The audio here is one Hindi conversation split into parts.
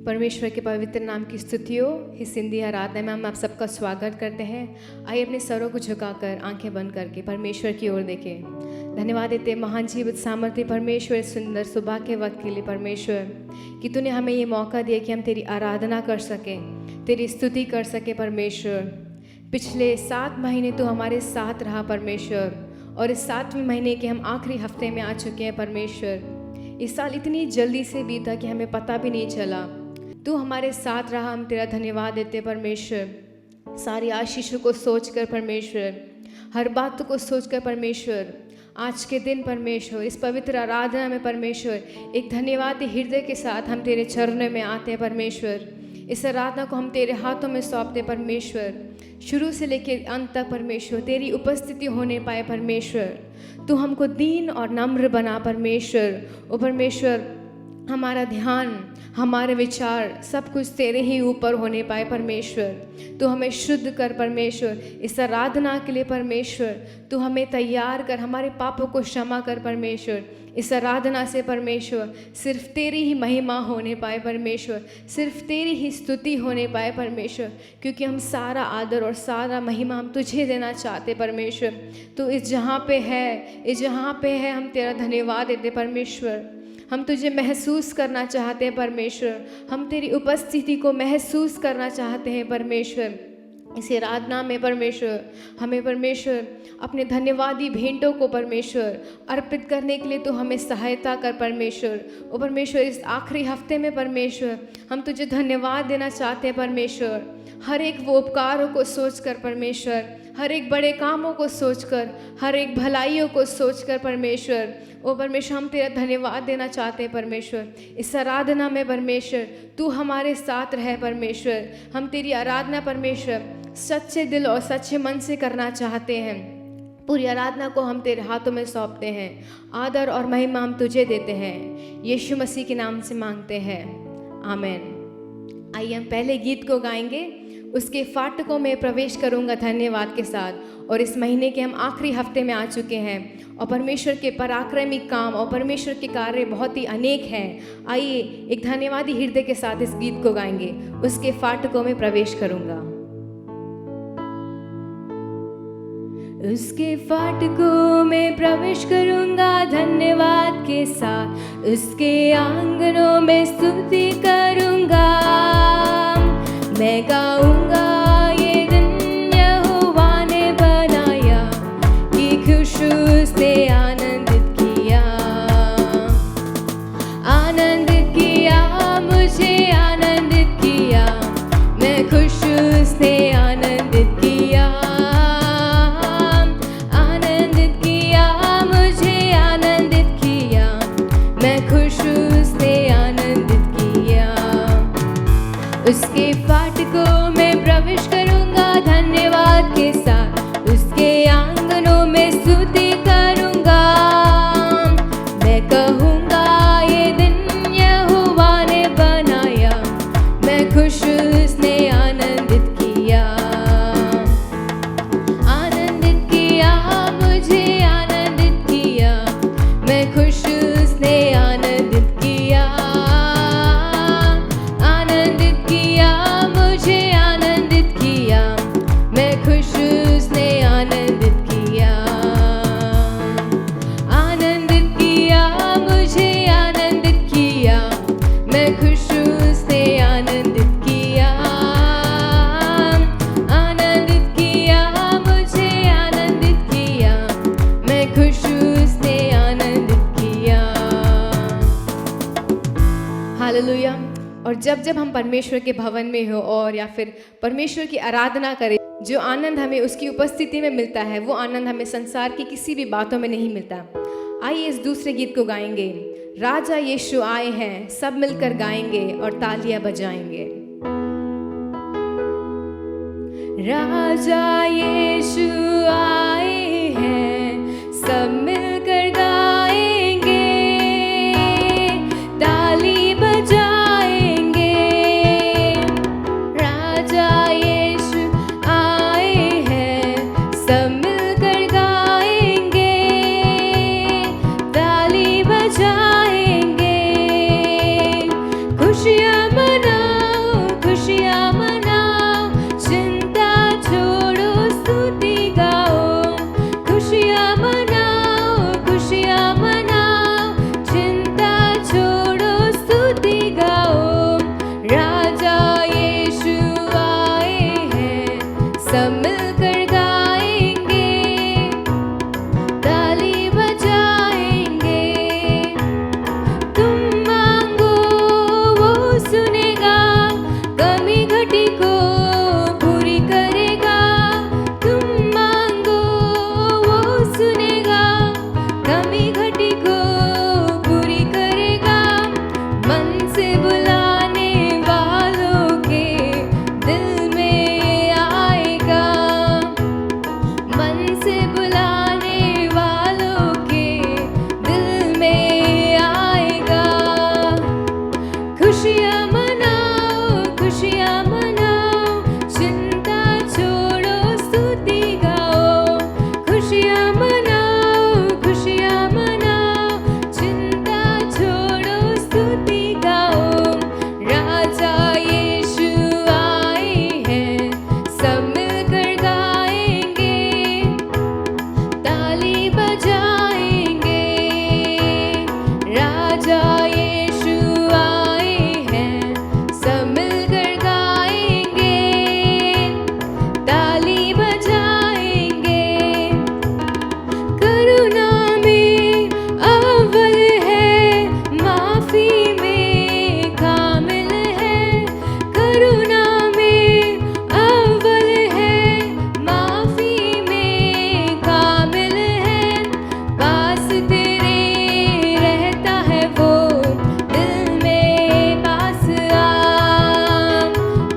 परमेश्वर के पवित्र नाम की स्तुति हो। इस हिंदी आराधना में हम आप सबका स्वागत करते हैं। आइए अपने सरों को झुकाकर आंखें बंद करके परमेश्वर की ओर देखें। धन्यवाद देते हैं महान जीवित सामर्थ्य परमेश्वर, सुंदर सुबह के वक्त के लिए परमेश्वर, कि तूने हमें ये मौका दिया कि हम तेरी आराधना कर सकें, तेरी स्तुति कर सकें परमेश्वर। पिछले 7 महीने तो हमारे साथ रहा परमेश्वर, और इस 7वें महीने के हम आखिरी हफ्ते में आ चुके हैं परमेश्वर। इस साल इतनी जल्दी से बीता कि हमें पता भी नहीं चला। तू हमारे साथ रहा, हम तेरा धन्यवाद देते परमेश्वर। सारी आशीषों को सोचकर परमेश्वर, हर बात को सोचकर परमेश्वर, आज के दिन परमेश्वर, इस पवित्र आराधना में परमेश्वर, एक धन्यवाद हृदय के साथ हम तेरे चरणों में आते हैं परमेश्वर। इस आराधना को हम तेरे हाथों में सौंपते परमेश्वर। शुरू से लेकर अंत तक परमेश्वर तेरी उपस्थिति होने पाए परमेश्वर। तू हमको दीन और नम्र बना परमेश्वर। ओ परमेश्वर, हमारा ध्यान, हमारे विचार, सब कुछ तेरे ही ऊपर होने पाए परमेश्वर। तू हमें शुद्ध कर परमेश्वर। इस आराधना के लिए परमेश्वर तू हमें तैयार कर, हमारे पापों को क्षमा कर परमेश्वर। इस आराधना से परमेश्वर सिर्फ तेरी ही महिमा होने पाए परमेश्वर, सिर्फ तेरी ही स्तुति होने पाए परमेश्वर, क्योंकि हम सारा आदर और सारा महिमा हम तुझे देना चाहते परमेश्वर। तो इस जहाँ पे है हम तेरा धन्यवाद देते परमेश्वर। हम तुझे महसूस करना चाहते हैं परमेश्वर, हम तेरी उपस्थिति को महसूस करना चाहते हैं परमेश्वर। इस आराधना में परमेश्वर हमें परमेश्वर अपने धन्यवादी भेंटों को परमेश्वर अर्पित करने के लिए तो हमें सहायता कर परमेश्वर। ओ परमेश्वर, इस आखिरी हफ्ते में परमेश्वर हम तुझे धन्यवाद देना चाहते हैं परमेश्वर। हर एक वो उपकारों को सोचकर परमेश्वर, हर एक बड़े कामों को सोचकर, हर एक भलाइयों को सोचकर परमेश्वर, ओ परमेश्वर हम तेरा धन्यवाद देना चाहते हैं परमेश्वर। इस आराधना में परमेश्वर तू हमारे साथ रहे परमेश्वर। हम तेरी आराधना परमेश्वर सच्चे दिल और सच्चे मन से करना चाहते हैं। पूरी आराधना को हम तेरे हाथों में सौंपते हैं। आदर और महिमा हम तुझे देते हैं, यीशु मसीह के नाम से मांगते हैं, आमीन। आइए हम पहले गीत को गाएंगे, उसके फाटकों में प्रवेश करूंगा धन्यवाद के साथ। और इस महीने के हम आखिरी हफ्ते में आ चुके हैं और परमेश्वर के पराक्रमी काम और परमेश्वर के कार्य बहुत ही अनेक हैं। आइए एक धन्यवादी हृदय के साथ इस गीत को गाएंगे, उसके फाटकों में प्रवेश करूंगा। उसके फाटकों में प्रवेश करूंगा धन्यवाद के साथ, उसके आंगनों में स्तुति करूंगा। मैं गाऊंगा ये दिन यहोवा ने बनाया, कि खुश उसने आनंदित किया, आनंदित किया, मुझे आनंदित किया। मैं खुश उसने आनंदित किया, आनंदित किया, मुझे आनंदित किया। मैं खुश उसने आनंदित किया। उसके फाटकों में प्रवेश करूंगा धन्यवाद के साथ, उसके आंगनों में स्तुति करूंगा। मैं कहूंगा ये दिन यहोवा ने बनाया, मैं खुश उसने आनंदित किया, आनंदित किया, मुझे आनंदित किया। मैं खुश उसने आनंदित किया, आनंदित किया, मुझे आनंदित किया। मैं खुश उसने आनंदित किया, आनंदित किया, मुझे आनंदित किया। मैं खुश उसने आनंदित किया, आनंदित किया, मुझे आनंदित किया। मैं खुश उसने आनंदित किया। हालेलुया। और जब जब हम परमेश्वर के भवन में हो और या फिर परमेश्वर की आराधना करें, जो आनंद हमें उसकी उपस्थिति में मिलता है, वो आनंद हमें संसार की किसी भी बातों में नहीं मिलता। आइए इस दूसरे गीत को गाएंगे, राजा यीशु आए हैं, सब मिलकर गाएंगे और तालियां बजाएंगे। राजा यीशु आए हैं, सब मिलकर गाएंगे, ताली बजाएंगे। राजा यीशु आए हैं, सब मिलकर गाएंगे, ताली बजाएंगे, खुशियाँ मना सब मिलकर गाएंगे, ताली बजाएंगे। तुम मांगो वो सुनेगा, कमी घटी को पूरी करेगा। तुम मांगो वो सुनेगा, कमी घटी को पूरी करेगा। मन से बुलाने वालों के दिल में आएगा, मन से बुलाने वालों के दिल में आएगा। खुशियाँ मनाओ, खुशियाँ मनाओ, चिंता छोड़ो, स्तुति गाओ। खुशियाँ मनाओ, खुशियाँ मनाओ, चिंता छोड़ो, स्तुति गाओ। राजा यीशु आए हैं, सब मिलकर गाएंगे, ताली बजाएंगे। राजा यीशु आए हैं, सब मिलकर गाएंगे, ताली बजाएंगे। करुणा में अव्वल है, माफी में कामिल है। करुणा में अव्वल है, माफी में कामिल है। पास तेरे रहता है वो, दिल में पास आ।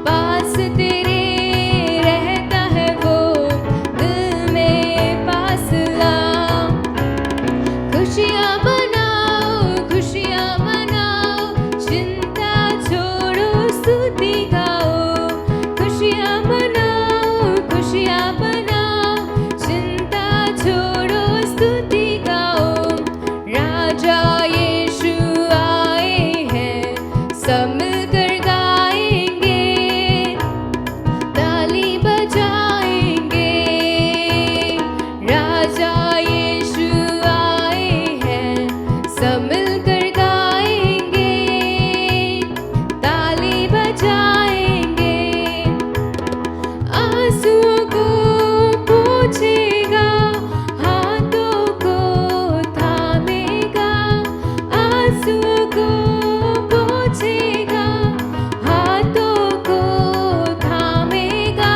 पास तेरे रहता है वो, दिल में पास ला। खुशियाँ मनाओ, खुशियाँ मनाओ, चिंता छोड़ो, स्तुति गाओ। खुशियाँ मनाओ, खुशियाँ मनाओ, चिंता छोड़ो, स्तुति गाओ। राजा यीशु आए हैं, सब मिलकर गाएंगे, ताली बजाएंगे। राजा यीशु आए हैं, सब मिलकर गाएंगे, ताली बजाएंगे। आंसुओं को पोंछेगा, हाथों को थामेगा। आंसुओं को पोंछेगा, हाथों को थामेगा।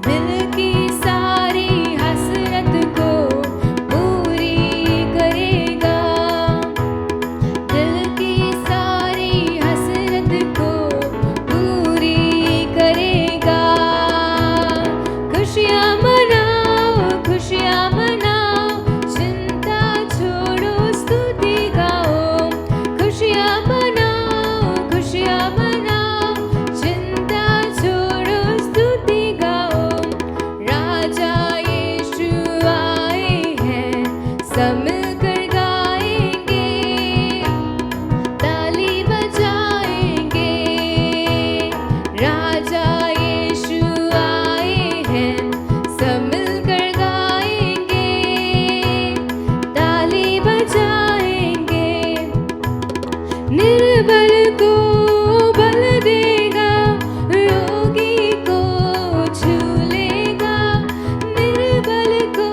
दिल की सारी हसरत को पूरी करेगा, दिल की सारी हसरत को पूरी करेगा। खुशियाँ मनाओ, खुशियाँ मनाओ, चिंता छोड़ो, स्तुति गाओ। खुशियाँ मनाओ, खुशियाँ मनाओ, चिंता छोड़ो, स्तुति गाओ। राजा यीशु आए हैं, सब मिलकर गाएंगे, ताली बजाएंगे। राजा यीशु आए हैं, सब मिलकर गाएंगे, ताली बजाएंगे। निर्बल को बल देगा, रोगी को छू लेगा। निर्बल को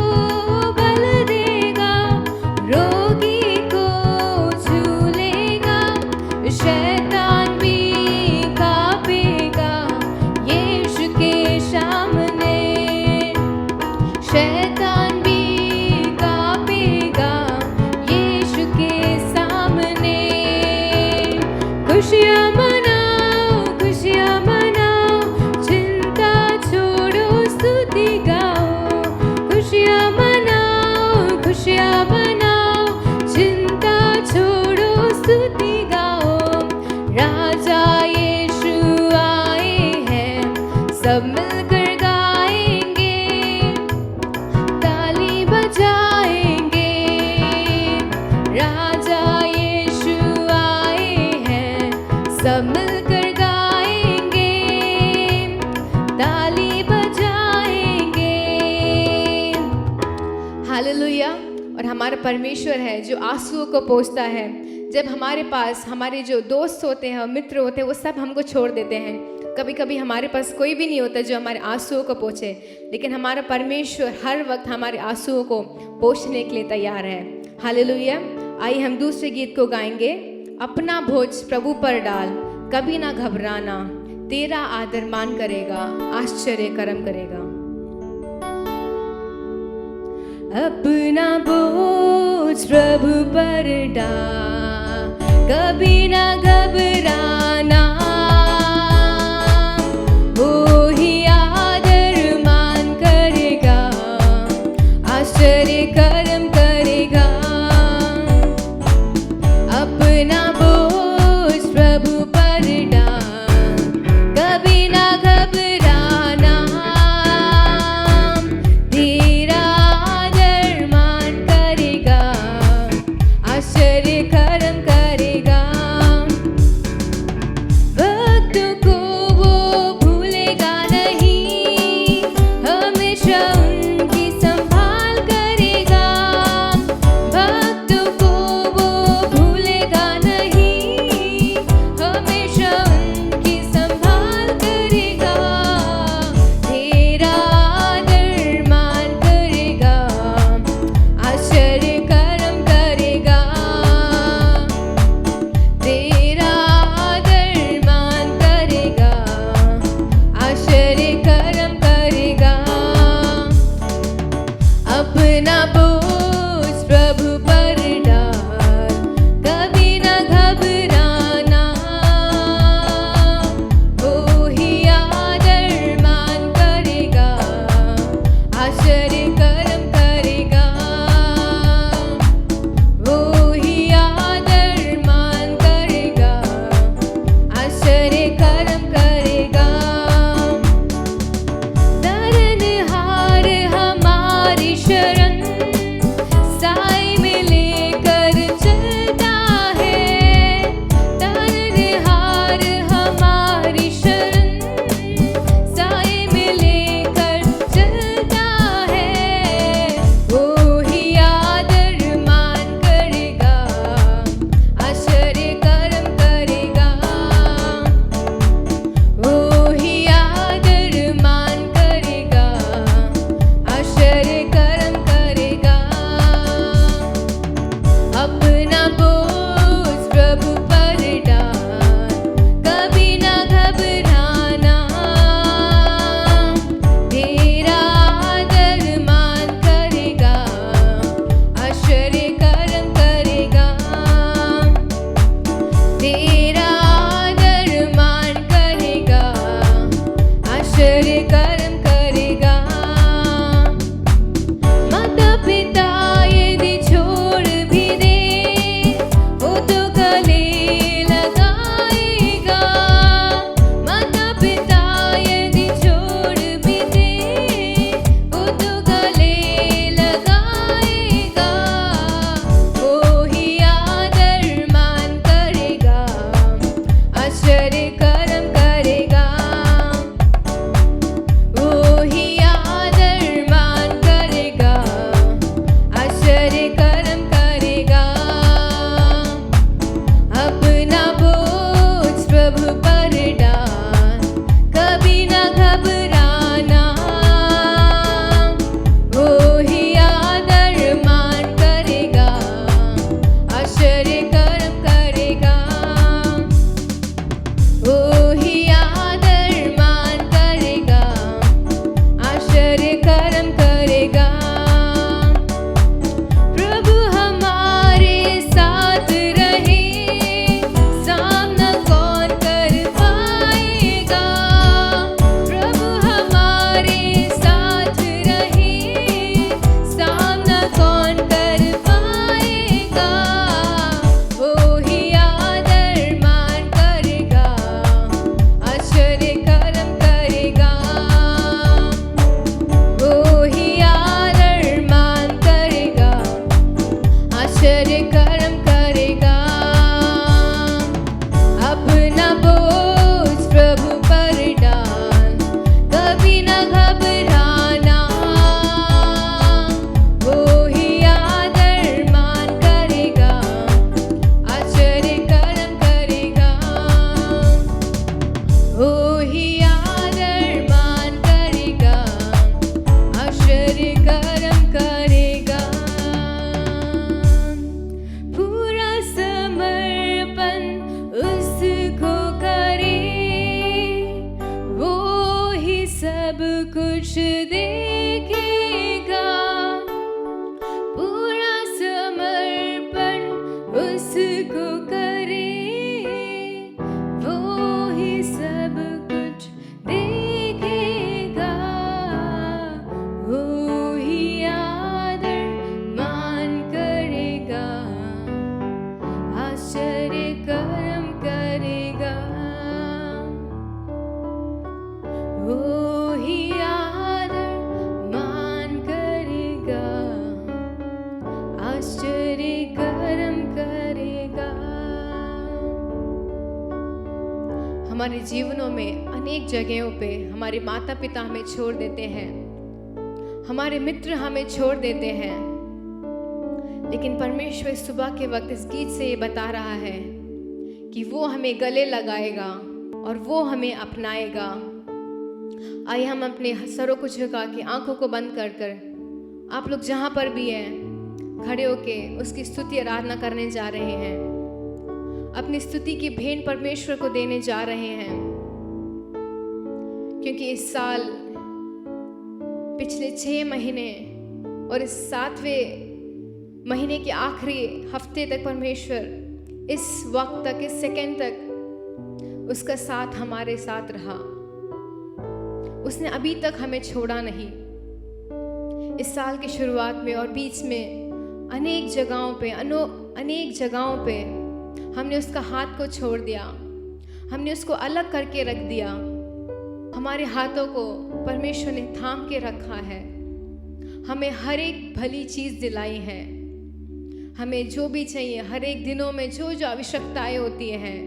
बल देगा, रोगी को छू लेगा। शैतान भी कांपेगा यीशु के सामने। शैतान भी कांपेगा यीशु के सामने। खुशियाँ मनाओ, खुशियाँ मनाओ, चिंता छोड़ो, स्तुति गाओ। खुशियाँ मनाओ, खुशियाँ मनाओ, चिंता छोड़ो, स्तुति गाओ। राजा यीशु आए हैं, सब मिलकर गाएंगे, ताली बजाएंगे। राजा यीशु आए हैं, सब मिलकर गाएंगे, ताली बजाएंगे। हालेलुया। और हमारा परमेश्वर है जो आंसुओं को पोंछता है। जब हमारे पास हमारे जो दोस्त होते हैं और मित्र होते हैं वो सब हमको छोड़ देते हैं, कभी कभी हमारे पास कोई भी नहीं होता जो हमारे आंसुओं को पोंछे, लेकिन हमारा परमेश्वर हर वक्त हमारे आंसुओं को पोंछने के लिए तैयार है। हालेलुया। आइए हम दूसरे गीत को गाएंगे। अपना बोझ प्रभु पर डाल, कभी ना घबराना, तेरा आदर मान करेगा, आश्चर्य कर्म करेगा। अपना बोझ प्रभु पर डाल, कभी ना घबराना, वो ही आदर मान करेगा, आश्चर्य कर्म करेगा। अपना बोझ प्रभु पर डाल, कभी ना घबराना, तेरा आदर मान करेगा, आश्चर्य कर्म करेगा। भक्तों को वो भूलेगा नहीं, हमेशा उनकी संभाल करेगा। भक्तों को वो भूलेगा नहीं, हमेशा उनकी संभाल करेगा। तेरा आदर मान करेगा, आश्चर्य कर्म करेगा। तेरा आदर मान करेगा, आश्चर्य कर्म करेगा। अपना बोझ प्रभु पर डाल, कभी ना घबराना, वो ही आदर मान करेगा, आश्चर्य कर्म करेगा। वो ही आदर मान करेगा, आश्चर्य कर्म करेगा। तारनहार हमारी शरण, साए में लेकर चलता है। तारनहार हमारी शरण, साए में लेकर चलता है। वो ही आदर मान करेगा, आश्चर्य कर्म करेगा। वो ही आदर मान करेगा, आश्चर्य कर्म करेगा। अपना बोझ प्रभु पर डाल, कभी ना घबराना, तेरा आदर मान करेगा, आश्चर्य कर्म करेगा। तेरा आदर मान करेगा, आश्चर्य कर्म करेगा। माता पिता यदि छोड़ भी दे, वो तो गले लगाएगा। माता पिता यदि छोड़ भी दे, वो तो गले लगाएगा। वो ही आदर मान करेगा, आश्चर्य कर्म करेगा। वो ही आदर मान करेगा, आश्चर्य कर्म करेगा। अपना बोझ प्रभु पर डाल, कभी ना घबराना, वो ही आदर मान करेगा, आश्चर्य कर्म करेगा। वो ही आदर मान करेगा, आश्चर्य कर्म करेगा। प्रभु हमारे साथ रहे, सामना कौन कर पाएगा। प्रभु हमारे साथ रहे, सामना कौन कर पाएगा। वो ही आदर मान करेगा, आश्चर्य कर्म करेगा। वो ही हमारे जीवनों में अनेक जगहों पे हमारे माता पिता हमें छोड़ देते हैं, हमारे मित्र हमें छोड़ देते हैं, लेकिन परमेश्वर इस सुबह के वक्त इस गीत से ये बता रहा है कि वो हमें गले लगाएगा और वो हमें अपनाएगा। आइए हम अपने सरों को झुका के आंखों को बंद कर कर आप लोग जहाँ पर भी हैं खड़े होके उसकी स्तुति आराधना करने जा रहे हैं, अपनी स्तुति की भेंट परमेश्वर को देने जा रहे हैं। क्योंकि इस साल पिछले 6 महीने और इस 7वें महीने के आखिरी हफ्ते तक परमेश्वर इस वक्त तक, इस सेकंड तक उसका साथ हमारे साथ रहा। उसने अभी तक हमें छोड़ा नहीं। इस साल की शुरुआत में और बीच में अनेक जगहों पे हमने उसका हाथ को छोड़ दिया, हमने उसको अलग करके रख दिया। हमारे हाथों को परमेश्वर ने थाम के रखा है, हमें हर एक भली चीज़ दिलाई है। हमें जो भी चाहिए, हर एक दिनों में जो जो आवश्यकताएं होती हैं,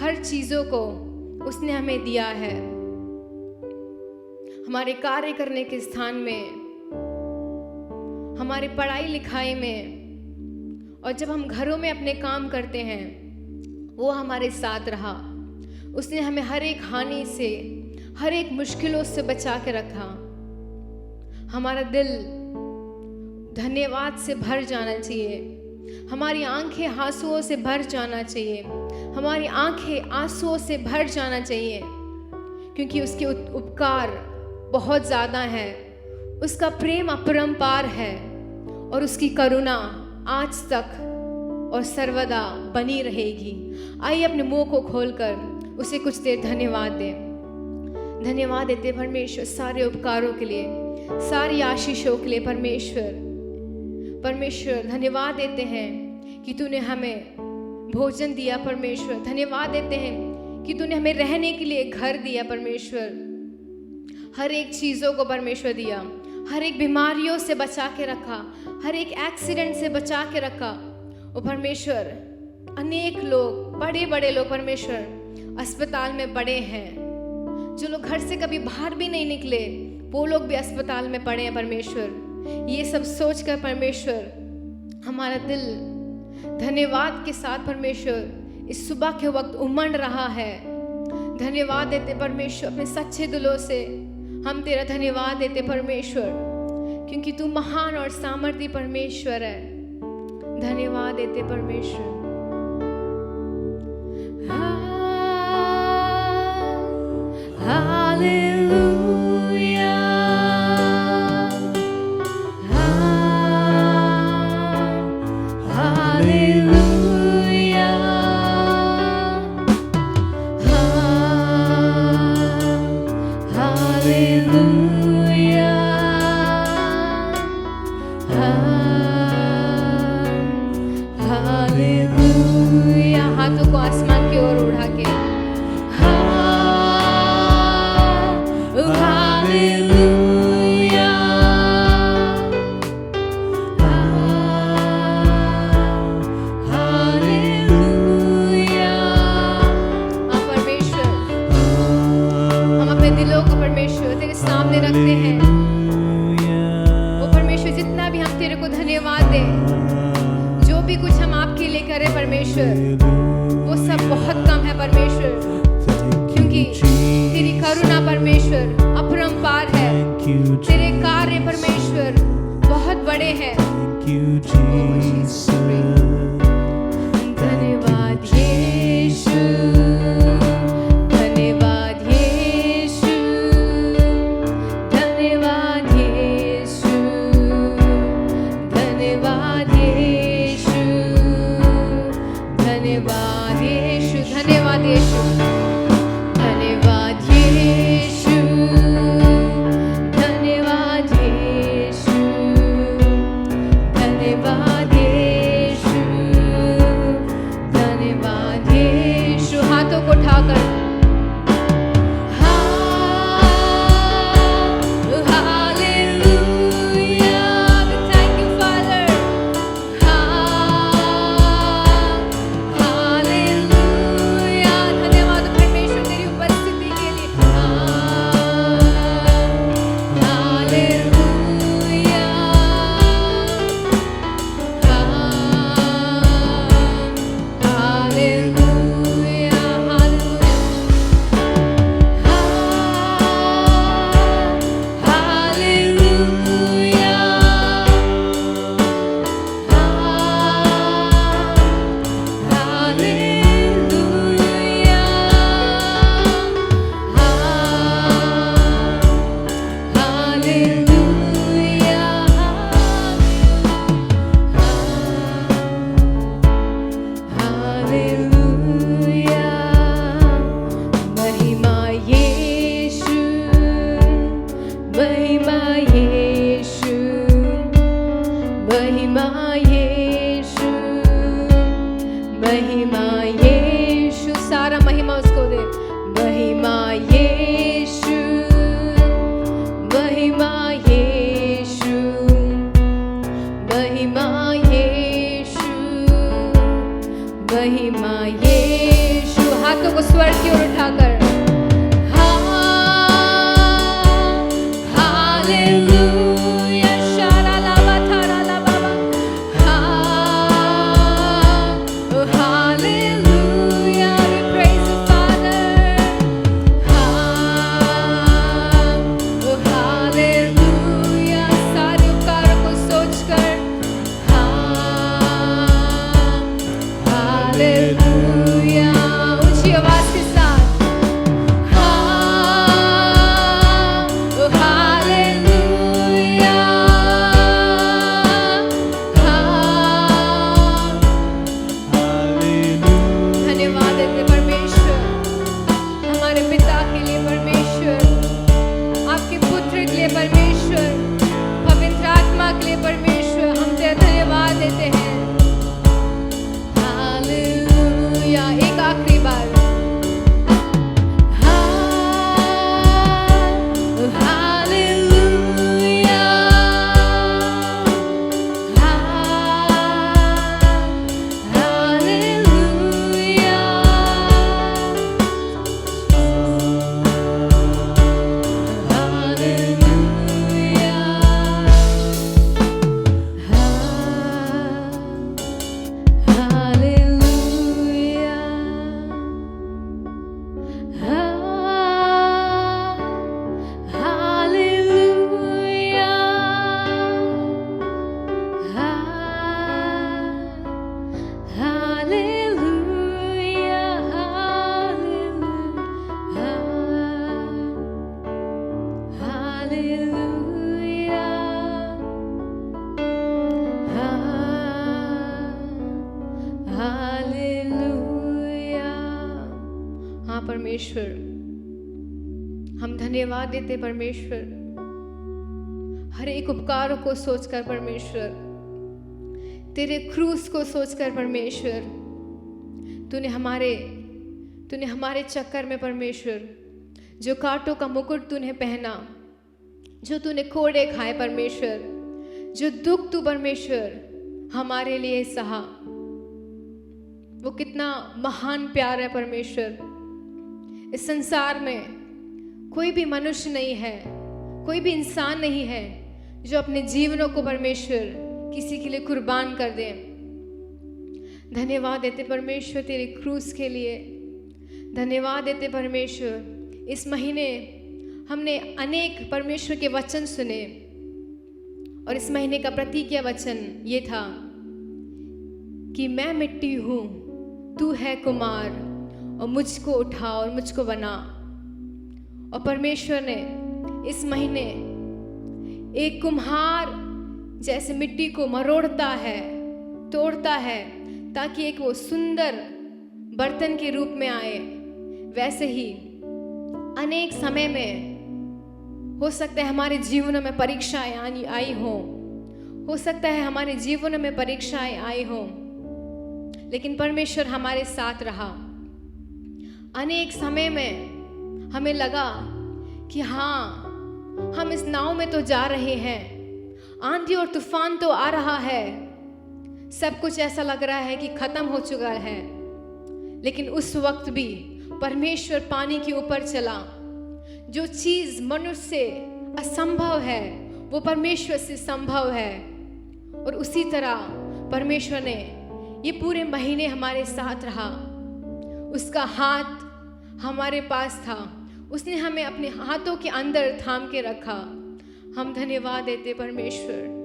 हर चीज़ों को उसने हमें दिया है। हमारे कार्य करने के स्थान में, हमारे पढ़ाई लिखाई में, और जब हम घरों में अपने काम करते हैं, वो हमारे साथ रहा। उसने हमें हर एक हानि से, हर एक मुश्किलों से बचा के रखा। हमारा दिल धन्यवाद से भर जाना चाहिए, हमारी आंखें आंसुओं से भर जाना चाहिए, हमारी आंखें आंसुओं से भर जाना चाहिए, क्योंकि उसके उपकार बहुत ज़्यादा है, उसका प्रेम अपरंपार है और उसकी करुणा आज तक और सर्वदा बनी रहेगी। आइए अपने मुंह को खोलकर उसे कुछ देर धन्यवाद दें। धन्यवाद देते परमेश्वर सारे उपकारों के लिए, सारी आशीषों के लिए। परमेश्वर धन्यवाद देते हैं कि तूने हमें भोजन दिया। परमेश्वर धन्यवाद देते हैं कि तूने हमें रहने के लिए घर दिया। परमेश्वर हर एक चीज़ों को परमेश्वर दिया, हर एक बीमारियों से बचा के रखा, हर एक एक्सीडेंट से बचा के रखा। और परमेश्वर अनेक लोग, बड़े बड़े लोग परमेश्वर अस्पताल में पड़े हैं, जो लोग घर से कभी बाहर भी नहीं निकले वो लोग भी अस्पताल में पड़े हैं। परमेश्वर ये सब सोचकर परमेश्वर हमारा दिल धन्यवाद के साथ परमेश्वर इस सुबह के वक्त उमड़ रहा है। धन्यवाद देते परमेश्वर, अपने सच्चे दिलों से हम तेरा धन्यवाद देते परमेश्वर, क्योंकि तू महान और सामर्थी परमेश्वर है। धन्यवाद देते परमेश्वर। हाथों को आसमान की ओर उठा के परमेश्वर, हम अपने दिलों को परमेश्वर तेरे सामने रखते हैं। वो परमेश्वर जितना भी हम तेरे को धन्यवाद दें, जो भी कुछ हम आपके लिए करें परमेश्वर, वो सब बहुत कम है परमेश्वर, क्योंकि तेरी करुणा परमेश्वर अपरंपार है, तेरे कार्य परमेश्वर बहुत बड़े हैं। धन्यवाद यीशु, धन्यवाद यीशु, धन्यवाद यीशु, धन्यवाद यीशु, धन्यवाद यीशु, धन्यवाद यीशु, धन्यवाद यीशु, धन्यवाद यीशु, धन्यवाद यीशु, महिमा यीशु, महिमा यीशु, सारा महिमा उसको दे। महिमा यीशु, महिमा यीशु, महिमा यीशु, महिमा यीशु। हाथों को स्वर की ओर उठाकर हालेलुया, शारालाबा थारालाबा, hallelujah, we praise you Father, hallelujah. सारे उपकारों को सोचकर हालेलुया, ऊंची आवाज के साथ हालेलुया, धन्यवाद देते परमेश्वर, हमारे पिता के लिए परमेश्वर, आपके पुत्र के लिए परमेश्वर, पवित्र आत्मा के लिए परमेश्वर, हम तेरा धन्यवाद देते हैं। हालेलुया, एक आखिरी बार हालेलुया, हालेलुया, हालेलुया। हाँ परमेश्वर, हम धन्यवाद देते परमेश्वर, हर एक उपकारों को सोचकर परमेश्वर, तेरे क्रूस को सोचकर परमेश्वर, तूने हमारे चक्कर में परमेश्वर जो कांटों का मुकुट तूने पहना, जो तूने कोड़े खाए परमेश्वर, जो दुख तू परमेश्वर हमारे लिए सहा, वो कितना महान प्यार है परमेश्वर। इस संसार में कोई भी मनुष्य नहीं है, कोई भी इंसान नहीं है जो अपने जीवनों को परमेश्वर किसी के लिए कुर्बान कर दे। धन्यवाद देते परमेश्वर तेरे क्रूस के लिए, धन्यवाद देते परमेश्वर। इस महीने हमने अनेक परमेश्वर के वचन सुने और इस महीने का प्रतिज्ञा वचन ये था कि मैं मिट्टी हूँ, तू है कुमार, और मुझको उठा और मुझको बना। और परमेश्वर ने इस महीने एक कुम्हार जैसे मिट्टी को मरोड़ता है, तोड़ता है, ताकि एक वो सुंदर बर्तन के रूप में आए, वैसे ही अनेक समय में हो सकता है हमारे जीवनों में परीक्षाएं आई हो सकता है हमारे जीवनों में परीक्षाएं आई हो, लेकिन परमेश्वर हमारे साथ रहा। अनेक समय में हमें लगा कि हाँ, हम इस नाव में तो जा रहे हैं, आंधी और तूफान तो आ रहा है, सब कुछ ऐसा लग रहा है कि खत्म हो चुका है, लेकिन उस वक्त भी परमेश्वर पानी के ऊपर चला। जो चीज मनुष्य से असंभव है वो परमेश्वर से संभव है। और उसी तरह परमेश्वर ने ये पूरे महीने हमारे साथ रहा, उसका हाथ हमारे पास था, उसने हमें अपने हाथों के अंदर थाम के रखा। हम धन्यवाद देते परमेश्वर।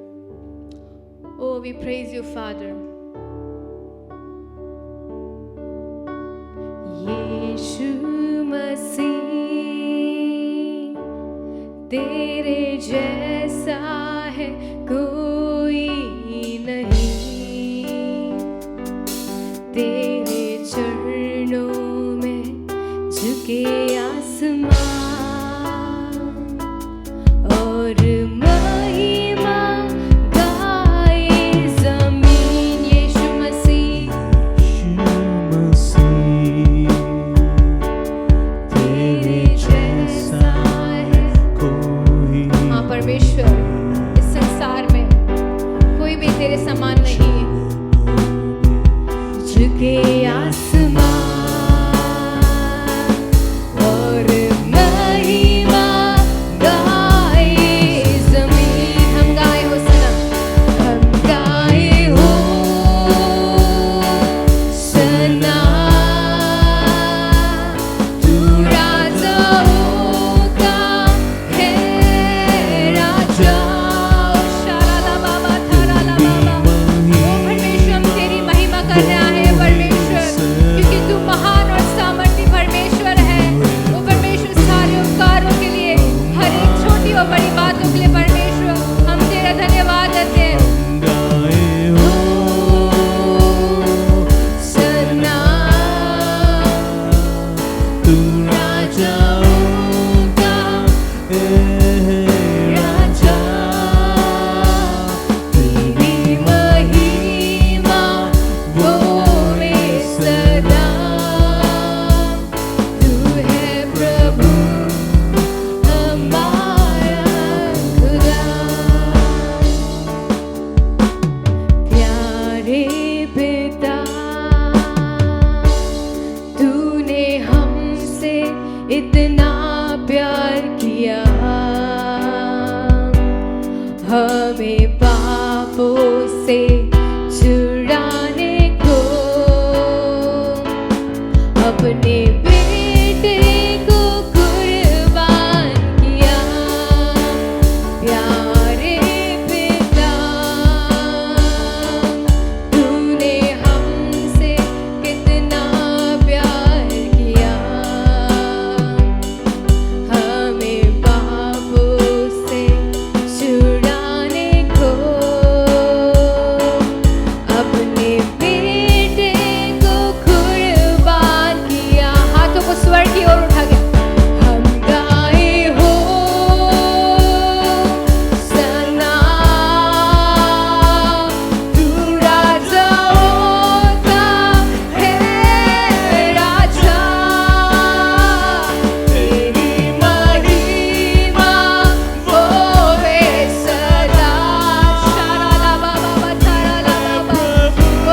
Oh we praise you Father. Yeshu Masih तेरे जैसा है कोई नहीं, तेरे चरणों में झुके आसमां और महिमा गाए तेरे समान नहीं। झुके आसमान और महिमा गाए ज़मीन। हम गाए हो सनम, हम गाए हो सना। तू राजाओं का है राजा। शाला बाबा थारा ला बाबा। ओ परमेश्वर, हम तेरी महिमा कर रहे हैं परमेश्वर, क्योंकि तू महान और सामर्थी परमेश्वर है। ओ परमेश्वर, सारे उपकारों के लिए, हर एक छोटी और बड़ी बातों के लिए परमेश्वर हम तेरा धन्यवाद देते हैं। हो सना, तू राजाओं का राजा। तेरी महिमा होवे सदा। तू है प्रभु हमारा खुदा। प्यारे पिता, तूने हमसे इतना प्यार किया, हमें पापों से छुड़ाने को अपने बेटे को कुर्बान किया। प्यारे पिता, तूने हमसे कितना प्यार किया, हमें पापों से छुड़ाने को अपने बेटे को कुर्बान किया। हाथों को स्वर की ओर उठा के हम गाए हो सना। तू राजाओं का है राजा। तेरी महिमा होवे सदा। शारा ला बाबा थारा ला बाबा।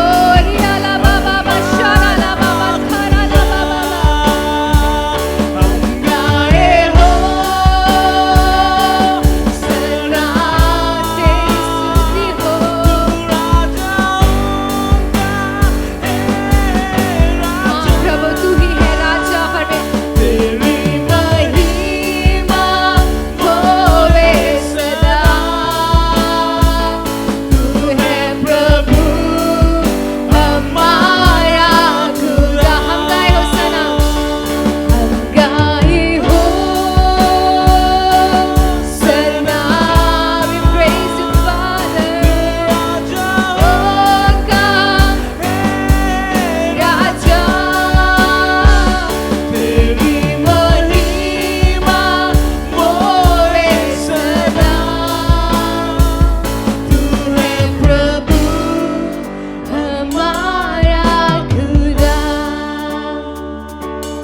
ओरिया ला बाबा शारा ला बाबा थारा ला बाबा। हम गाए हो सना, तेरी स्तुति हो। हाँ प्रभु, तू ही है राजा। तेरी महिमा होवे सदा। तू है प्रभु हमारा खुदा। हम गाए हो सना, हम गाए हो सना। We praise you, Father. राजाओं का राजा। तेरी महिमा होवे सदा। तू है प्रभु हमारा खुदा।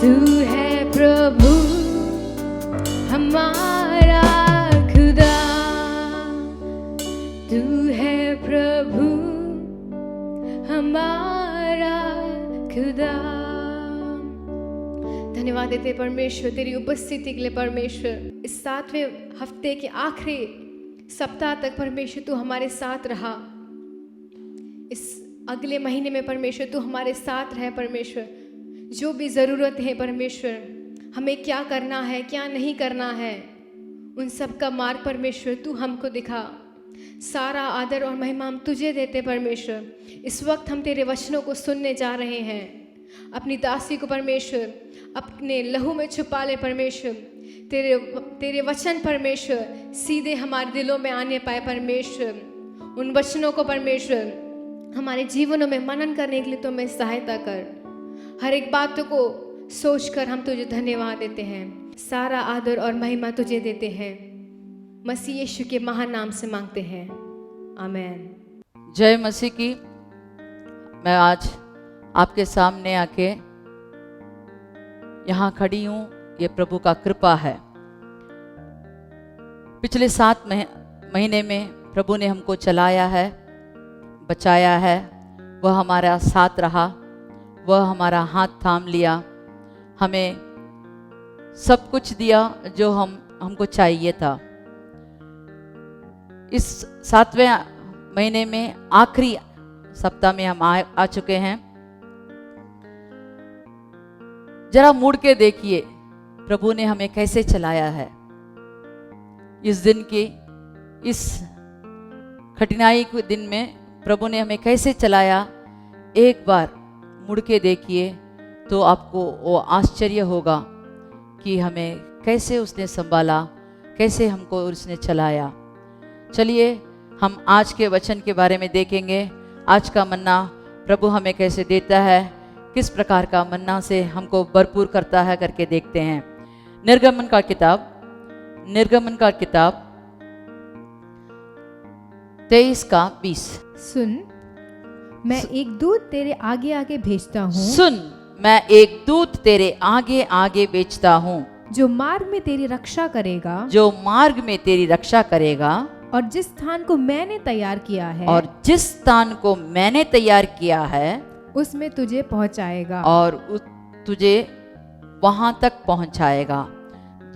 तू है प्रभु हमारा खुदा। तू है प्रभु हमारा खुदा। धन्यवाद देते हैं परमेश्वर तेरी उपस्थिति के लिए। परमेश्वर, इस 7वें हफ्ते के आखिरी सप्ताह तक परमेश्वर तू हमारे साथ रहा। इस अगले महीने में परमेश्वर तू हमारे साथ रहे। परमेश्वर, जो भी ज़रूरत है परमेश्वर, हमें क्या करना है क्या नहीं करना है, उन सब का मार्ग परमेश्वर तू हमको दिखा। सारा आदर और महिमा हम तुझे देते परमेश्वर। इस वक्त हम तेरे वचनों को सुनने जा रहे हैं। अपनी दासी को परमेश्वर अपने लहू में छुपा ले परमेश्वर। तेरे वचन परमेश्वर सीधे हमारे दिलों में आने पाए परमेश्वर। उन वचनों को परमेश्वर हमारे जीवनों में मनन करने के लिए तो हमें सहायता कर। हर एक बातों को सोचकर हम तुझे धन्यवाद देते हैं। सारा आदर और महिमा तुझे देते हैं। मसीह यीशु के महान नाम से मांगते हैं, आमीन। जय मसीह की। मैं आज आपके सामने आके यहाँ खड़ी हूँ, ये प्रभु का कृपा है। पिछले 7 महीने में प्रभु ने हमको चलाया है बचाया है, वह हमारा साथ रहा, वह हमारा हाथ थाम लिया, हमें सब कुछ दिया जो हमको चाहिए था। इस 7वें महीने में आखिरी सप्ताह में हम आ चुके हैं। जरा मुड़ के देखिए प्रभु ने हमें कैसे चलाया है। इस दिन की इस कठिनाई के दिन में प्रभु ने हमें कैसे चलाया, एक बार मुड़ के देखिए तो आपको वो आश्चर्य होगा कि हमें कैसे उसने संभाला, कैसे हमको उसने चलाया। चलिए हम आज के वचन के बारे में देखेंगे। आज का मन्ना प्रभु हमें कैसे देता है, किस प्रकार का मन्ना से हमको भरपूर करता है करके देखते हैं। निर्गमन का किताब 23:20। सुन, मैं एक दूत तेरे आगे आगे भेजता हूँ। सुन, मैं एक दूत तेरे आगे आगे भेजता हूँ, जो मार्ग में तेरी रक्षा करेगा, जो मार्ग में तेरी रक्षा करेगा, और जिस स्थान को मैंने तैयार किया है, और जिस स्थान को मैंने तैयार किया है, उसमें तुझे पहुंचाएगा, और तुझे वहां तक पहुंचाएगा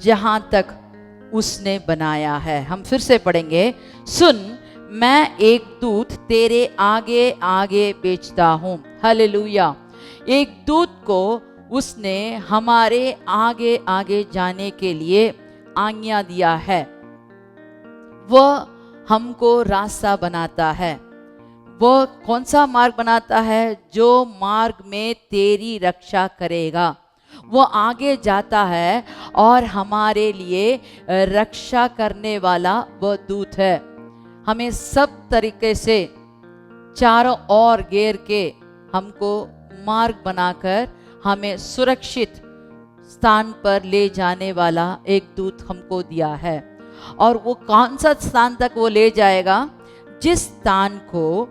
जहां तक उसने बनाया है। हम फिर से पढ़ेंगे। सुन, मैं एक दूत तेरे आगे आगे भेजता हूँ। हालेलुया। एक दूत को उसने हमारे आगे आगे जाने के लिए आज्ञा दिया है। वह हमको रास्ता बनाता है। वह कौन सा मार्ग बनाता है? जो मार्ग में तेरी रक्षा करेगा। वो आगे जाता है और हमारे लिए रक्षा करने वाला वह दूत है। हमें सब तरीके से चारों ओर घेर के हमको मार्ग बनाकर हमें सुरक्षित स्थान पर ले जाने वाला एक दूत हमको दिया है। और वो कौन सा स्थान तक वो ले जाएगा? जिस स्थान को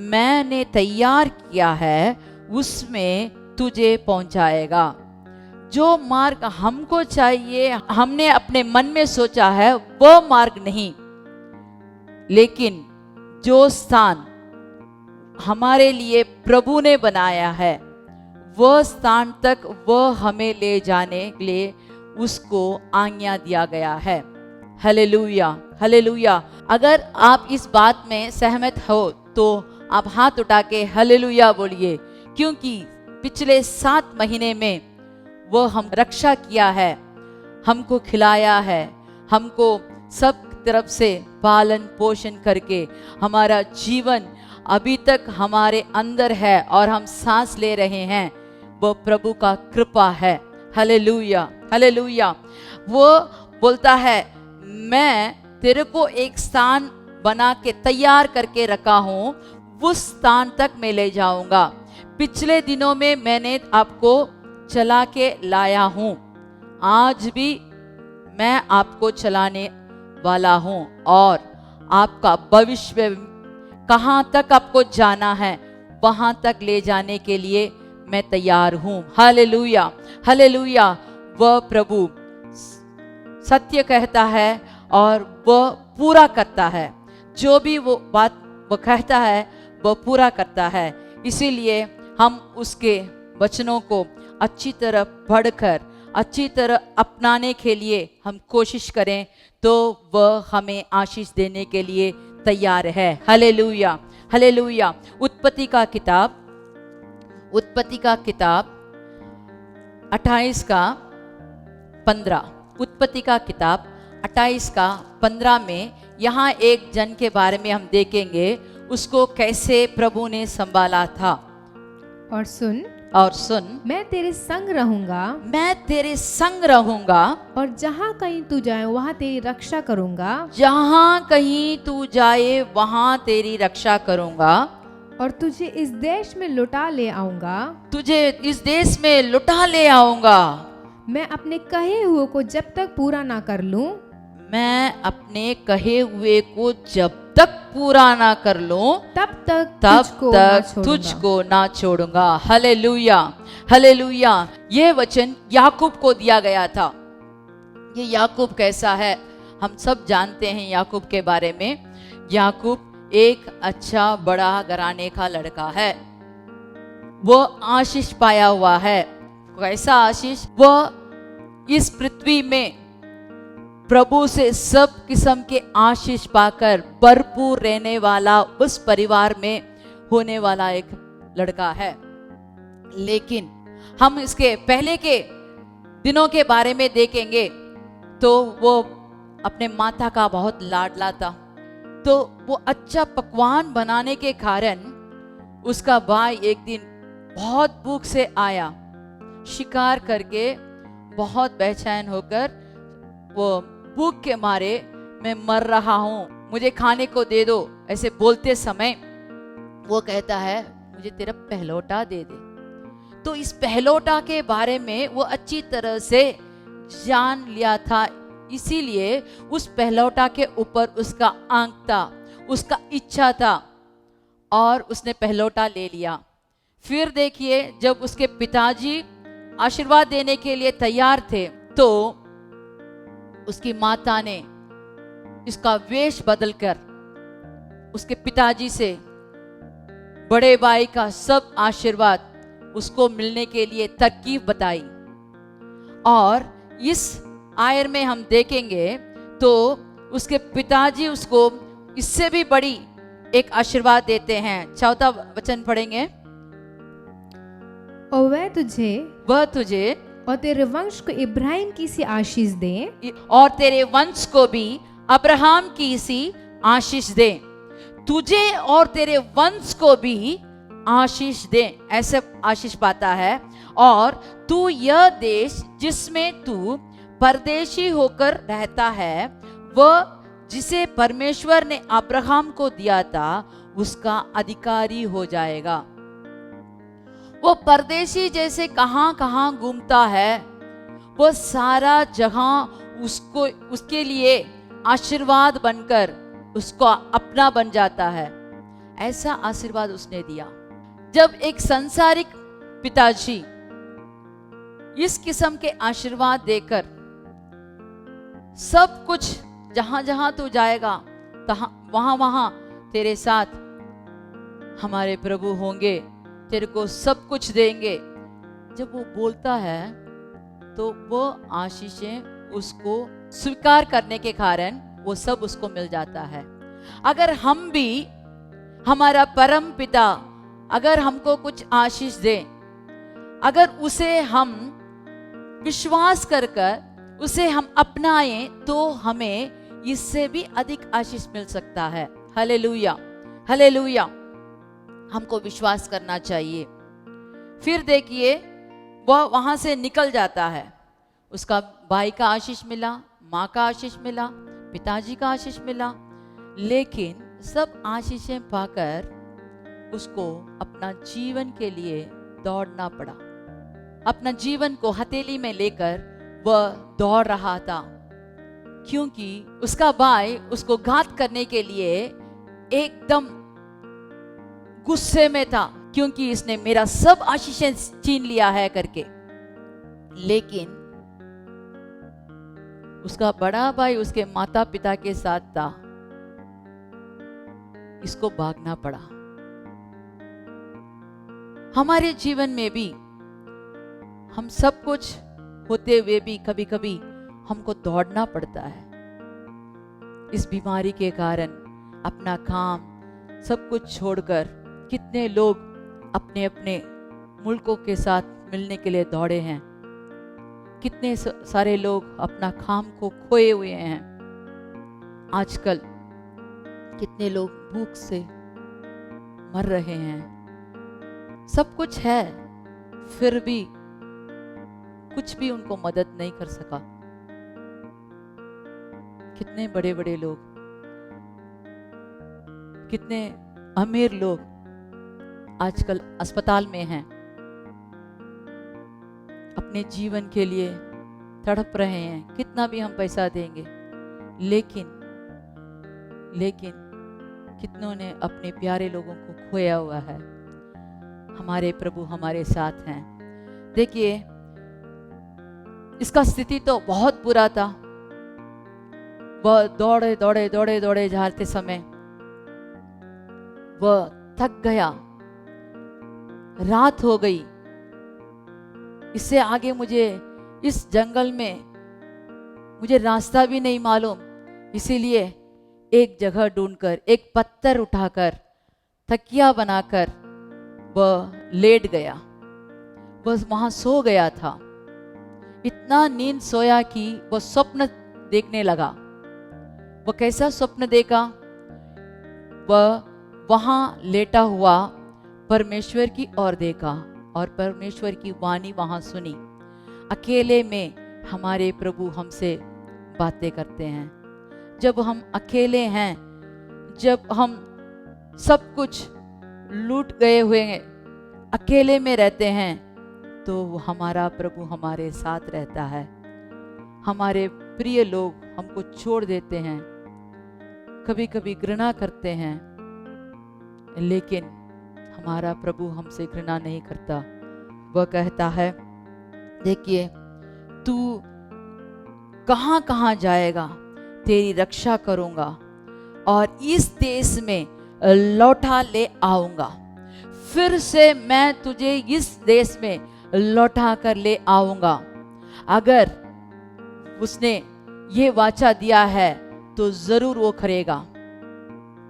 मैंने तैयार किया है उसमें तुझे पहुंचाएगा। जो मार्ग हमको चाहिए, हमने अपने मन में सोचा है वो मार्ग नहीं, लेकिन जो स्थान हमारे लिए प्रभु ने बनाया है वह स्थान तक वह हमें ले जाने के लिए उसको आज्ञा दिया गया है। Hallelujah, hallelujah. अगर आप इस बात में सहमत हो तो आप हाथ उठा के हालेलुया बोलिए, क्योंकि पिछले 7 महीने में वो हम रक्षा किया है, हमको खिलाया है, हमको सब तरफ से पालन पोषण करके हमारा जीवन अभी तक हमारे अंदर है और हम सांस ले रहे हैं, वो प्रभु का कृपा है। Hallelujah, hallelujah. वो बोलता है मैं तेरे को एक स्थान बना के तैयार करके रखा हूँ, उस स्थान तक मैं ले जाऊंगा। पिछले दिनों में मैंने आपको चला के लाया हूँ, आज भी मैं आपको चलाने वाला हूँ और आपका भविष्य कहाँ तक आपको जाना है वहां तक ले जाने के लिए मैं तैयार हूँ। Hallelujah, hallelujah. वह प्रभु सत्य कहता है और वह पूरा करता है। जो भी वो बात वो कहता है वह पूरा करता है। इसीलिए हम उसके वचनों को अच्छी तरह पढ़कर अच्छी तरह अपनाने के लिए हम कोशिश करें तो वह हमें आशीष देने के लिए तैयार है। Hallelujah, hallelujah. उत्पत्ति का किताब 28:15। उत्पत्ति का किताब 28:15 में यहाँ एक जन के बारे में हम देखेंगे, उसको कैसे प्रभु ने संभाला था। और सुन, मैं तेरे संग रहूंगा, और जहाँ कहीं तू जाए वहाँ तेरी रक्षा करूंगा। जहाँ कहीं तू जाए वहाँ तेरी रक्षा करूंगा। और तुझे इस देश में लुटा ले आऊंगा। तुझे इस देश में लुटा ले आऊंगा। मैं अपने कहे हुए को जब तक पूरा ना कर लूं। मैं अपने कहे हुए को जब तक पूरा ना कर लूं तब तक तुझको ना छोड़ूंगा। Hallelujah, hallelujah. ये वचन याकूब को दिया गया था। ये याकूब कैसा है हम सब जानते हैं याकूब के बारे में। याकूब एक अच्छा बड़ा घराने का लड़का है, वो आशीष पाया हुआ है। कैसा आशीष? वो इस पृथ्वी में प्रभु से सब किस्म के आशीष पाकर भरपूर रहने वाला, उस परिवार में होने वाला एक लड़का है। लेकिन हम इसके पहले के दिनों के बारे में देखेंगे तो वो अपने माता का बहुत लाडला था। तो वो अच्छा पकवान बनाने के कारण उसका भाई एक दिन बहुत भूख से आया, शिकार करके बहुत बेचैन होकर, वो भूख के मारे मैं मर रहा हूं, मुझे खाने को दे दो, ऐसे बोलते समय वो कहता है मुझे तेरा पहलौठा दे दे। तो इस पहलौठा के बारे में वो अच्छी तरह से जान लिया था, इसीलिए उस पहलौठा के ऊपर उसका आंख था, उसका इच्छा था और उसने पहलौठा ले लिया। फिर देखिए जब उसके पिताजी आशीर्वाद देने के लिए तैयार थे तो उसकी माता ने इसका वेश बदलकर उसके पिताजी से बड़े भाई का सब आशीर्वाद उसको मिलने के लिए तरकीब बताई। और इस आयर में हम देखेंगे तो उसके पिताजी उसको इससे भी बड़ी एक आशीर्वाद देते हैं। 14 वचन पढ़ेंगे। और वह तुझे और तेरे वंश को इब्राहिम की सी आशीष दे, और तेरे वंश को भी अब्राहम की सी आशीष दे, तुझे और तेरे वंश को भी आशीष दे, ऐसे आशीष पाता है। और तू यह देश जिसमें तू परदेशी होकर रहता है, वह जिसे परमेश्वर ने अब्राहम को दिया था, उसका अधिकारी हो जाएगा। वो परदेशी जैसे कहां कहां घूमता है, वो सारा जहां उसको उसके लिए आशीर्वाद बनकर उसको अपना बन जाता है। ऐसा आशीर्वाद उसने दिया। जब एक संसारिक पिताजी इस किस्म के आशीर्वाद देकर सब कुछ जहां जहां तू जाएगा वहां वहां तेरे साथ हमारे प्रभु होंगे, तेरे को सब कुछ देंगे, जब वो बोलता है तो वो आशीषें उसको स्वीकार करने के कारण वो सब उसको मिल जाता है। अगर हम भी, हमारा परम पिता अगर हमको कुछ आशीष दे, अगर उसे हम विश्वास कर उसे हम अपनाएं तो हमें इससे भी अधिक आशीष मिल सकता है। Hallelujah, hallelujah. हमको विश्वास करना चाहिए। फिर देखिए वह वहां से निकल जाता है, उसका भाई का आशीष मिला, माँ का आशीष मिला, पिताजी का आशीष मिला, लेकिन सब आशीषें पाकर उसको अपना जीवन के लिए दौड़ना पड़ा। अपना जीवन को हथेली में लेकर वह दौड़ रहा था, क्योंकि उसका भाई उसको घात करने के लिए एकदम गुस्से में था, क्योंकि इसने मेरा सब आशीषें छीन लिया है करके। लेकिन उसका बड़ा भाई उसके माता पिता के साथ था, इसको भागना पड़ा। हमारे जीवन में भी हम सब कुछ होते हुए भी कभी कभी हमको दौड़ना पड़ता है। इस बीमारी के कारण अपना काम सब कुछ छोड़कर कितने लोग अपने अपने मुल्कों के साथ मिलने के लिए दौड़े हैं, कितने सारे लोग अपना काम को खोए हुए हैं। आजकल कितने लोग भूख से मर रहे हैं। सब कुछ है फिर भी कुछ भी उनको मदद नहीं कर सका। कितने बड़े बड़े लोग, कितने अमीर लोग आजकल अस्पताल में हैं, अपने जीवन के लिए तड़प रहे हैं। कितना भी हम पैसा देंगे, लेकिन कितनों ने अपने प्यारे लोगों को खोया हुआ है। हमारे प्रभु हमारे साथ हैं। देखिए इसका स्थिति तो बहुत बुरा था। वह दौड़े दौड़े दौड़े दौड़े जाते समय वह थक गया, रात हो गई, इससे आगे मुझे इस जंगल में मुझे रास्ता भी नहीं मालूम, इसीलिए एक जगह ढूंढकर, एक पत्थर उठाकर, तकिया बनाकर वह लेट गया, वह वहां सो गया था। इतना नींद सोया कि वह स्वप्न देखने लगा। वह कैसा स्वप्न देखा? वह वहां लेटा हुआ परमेश्वर की ओर देखा और परमेश्वर की वाणी वहां सुनी। अकेले में हमारे प्रभु हमसे बातें करते हैं। जब हम अकेले हैं, जब हम सब कुछ लूट गए हुए हैं, अकेले में रहते हैं, तो हमारा प्रभु हमारे साथ रहता है। हमारे प्रिय लोग हमको छोड़ देते हैं, कभी कभी घृणा करते हैं, लेकिन हमारा प्रभु हमसे घृणा नहीं करता। वह कहता है, देखिए तू कहां कहां जाएगा, तेरी रक्षा करूंगा और इस देश में लौटा ले आऊंगा। फिर से मैं तुझे इस देश में लौटा कर ले आऊंगा। अगर उसने ये वाचा दिया है तो जरूर वो करेगा।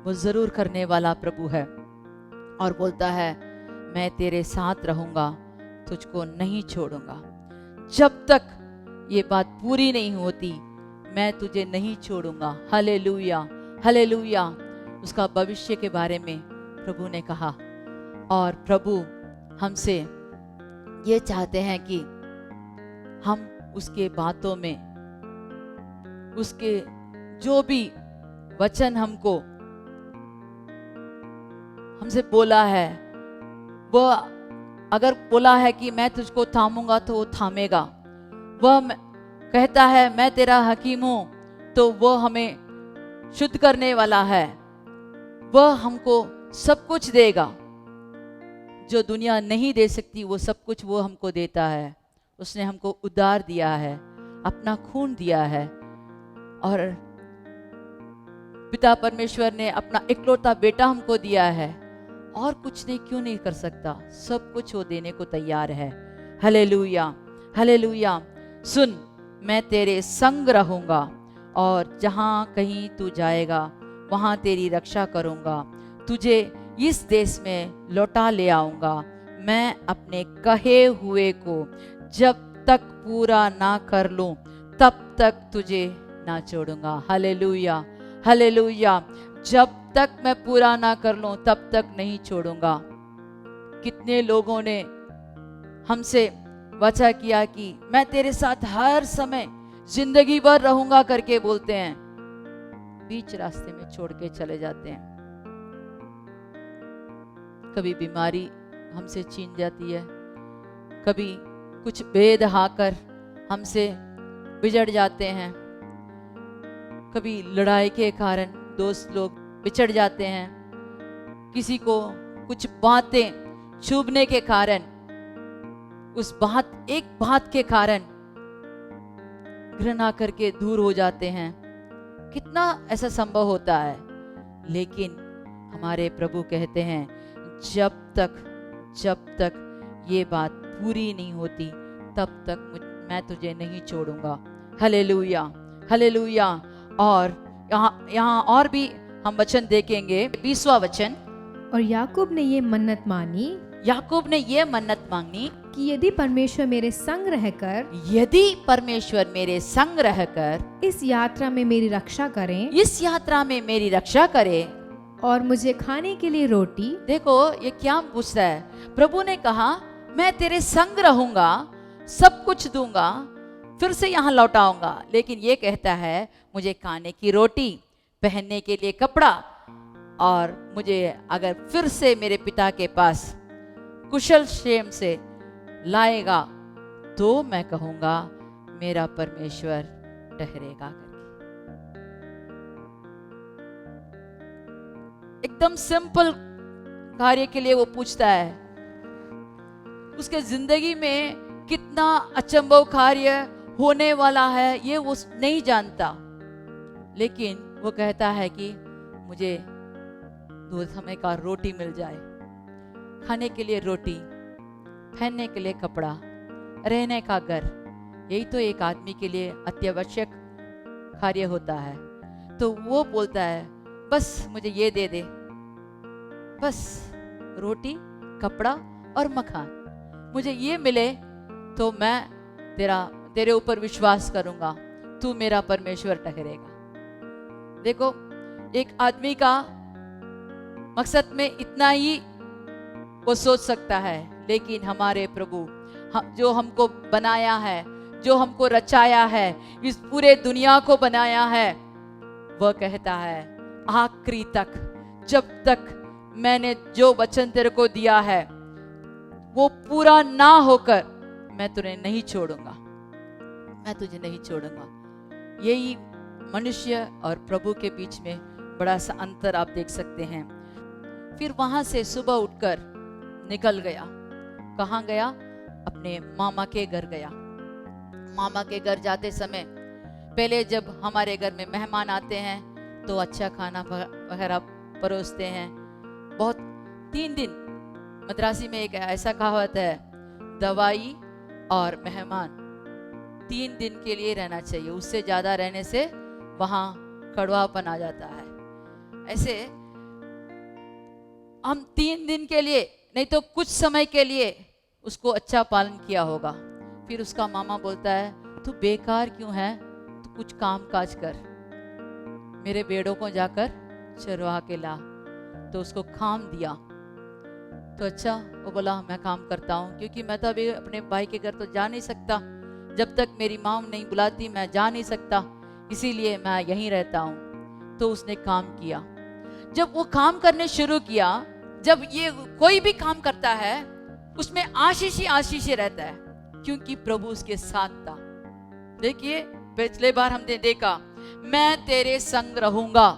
वो जरूर करने वाला प्रभु है और बोलता है, मैं तेरे साथ रहूंगा, तुझको नहीं छोड़ूंगा। जब तक ये बात पूरी नहीं होती, मैं तुझे नहीं छोड़ूंगा। Hallelujah, hallelujah. उसका भविष्य के बारे में प्रभु ने कहा। और प्रभु हमसे ये चाहते हैं कि हम उसके बातों में, उसके जो भी वचन हमको हमसे बोला है, वह अगर बोला है कि मैं तुझको थामूंगा तो वो थामेगा। वह कहता है मैं तेरा हकीम हूं, तो वह हमें शुद्ध करने वाला है। वह हमको सब कुछ देगा जो दुनिया नहीं दे सकती, वो सब कुछ वो हमको देता है। उसने हमको उद्धार दिया है, अपना खून दिया है, और पिता परमेश्वर ने अपना इकलौता बेटा हमको दिया है। और कुछ नहीं, क्यों नहीं कर सकता? सब कुछ वो देने को तैयार है। Hallelujah, hallelujah. सुन, मैं तेरे संग रहूंगा और जहां कहीं तू जाएगा वहां तेरी रक्षा करूंगा। तुझे इस देश में लौटा ले आऊंगा। मैं अपने कहे हुए को जब तक पूरा ना कर लूं, तब तक तुझे ना छोड़ूंगा। Hallelujah, hallelujah. जब तक मैं पूरा ना कर लूं, तब तक नहीं छोड़ूंगा। कितने लोगों ने हमसे वाचा किया कि मैं तेरे साथ हर समय जिंदगी भर रहूंगा करके बोलते हैं, बीच रास्ते में छोड़ के चले जाते हैं। कभी बीमारी हमसे छीन जाती है, कभी कुछ भेद हाकर हमसे बिछड़ जाते हैं, कभी लड़ाई के कारण दोस्त लोग बिछड़ जाते हैं, किसी को कुछ बातें चुभने के कारण, उस एक बात के कारण घृणा करके दूर हो जाते हैं। कितना ऐसा संभव होता है। लेकिन हमारे प्रभु कहते हैं, जब तक ये बात पूरी नहीं होती, तब तक मैं तुझे नहीं छोड़ूंगा। Hallelujah, hallelujah. और यहाँ और भी हम वचन देखेंगे। 20वां वचन। और याकूब ने ये मन्नत मानी, याकूब ने ये मन्नत मांगी कि यदि परमेश्वर मेरे संग रहकर इस यात्रा में मेरी रक्षा करे और मुझे खाने के लिए रोटी। देखो ये क्या पूछता है। प्रभु ने कहा मैं तेरे संग रहूंगा, सब कुछ दूंगा, फिर से यहाँ लौटाऊंगा। लेकिन ये कहता है मुझे खाने की रोटी, पहनने के लिए कपड़ा, और मुझे अगर फिर से मेरे पिता के पास कुशल क्षेम से लाएगा तो मैं कहूंगा मेरा परमेश्वर ठहरेगा करके। एकदम सिंपल कार्य के लिए वो पूछता है। उसके जिंदगी में कितना अचंभव कार्य होने वाला है ये वो नहीं जानता, लेकिन वो कहता है कि मुझे 2 समय का रोटी मिल जाए, खाने के लिए रोटी, पहनने के लिए कपड़ा, रहने का घर, यही तो एक आदमी के लिए अत्यावश्यक कार्य होता है। तो वो बोलता है बस मुझे ये दे दे, बस रोटी, कपड़ा और मकान, मुझे ये मिले तो मैं तेरे ऊपर विश्वास करूंगा, तू मेरा परमेश्वर ठहरेगा। देखो, एक आदमी का मकसद में इतना ही वो सोच सकता है, लेकिन हमारे प्रभु जो हमको बनाया है, जो हमको रचाया है, इस पूरे दुनिया को बनाया है, वह कहता है आखिरी तक, जब तक मैंने जो वचन तेरे को दिया है वो पूरा ना होकर मैं तुझे नहीं छोड़ूंगा, मैं तुझे नहीं छोड़ूंगा। यही मनुष्य और प्रभु के बीच में बड़ा सा अंतर आप देख सकते हैं। फिर वहां से सुबह उठकर निकल गया। कहाँ गया? अपने मामा के घर गया। मामा के घर जाते समय पहले जब हमारे घर में मेहमान आते हैं तो अच्छा खाना वगैरह परोसते हैं। बहुत 3 दिन, मद्रासी में एक ऐसा कहावत है, दवाई और मेहमान 3 दिन के लिए रहना चाहिए, उससे ज्यादा रहने से वहां कड़वापन आ जाता है। ऐसे हम 3 दिन के लिए नहीं तो कुछ समय के लिए उसको अच्छा पालन किया होगा। फिर उसका मामा बोलता है तू बेकार क्यों है, तू कुछ काम काज कर, मेरे बेड़ों को जाकर चरवा के ला। तो उसको काम दिया। तो अच्छा, वो बोला मैं काम करता हूँ, क्योंकि मैं तो अभी अपने भाई के घर तो जा नहीं सकता, जब तक मेरी माँ नहीं बुलाती मैं जा नहीं सकता, इसीलिए मैं यहीं रहता हूँ। तो उसने काम किया। जब वो काम करने शुरू किया, जब ये कोई भी काम करता है उसमें आशीष ही आशीष रहता है, क्योंकि प्रभु उसके साथ था। देखिए, पिछले बार हमने देखा मैं तेरे संग रहूंगा,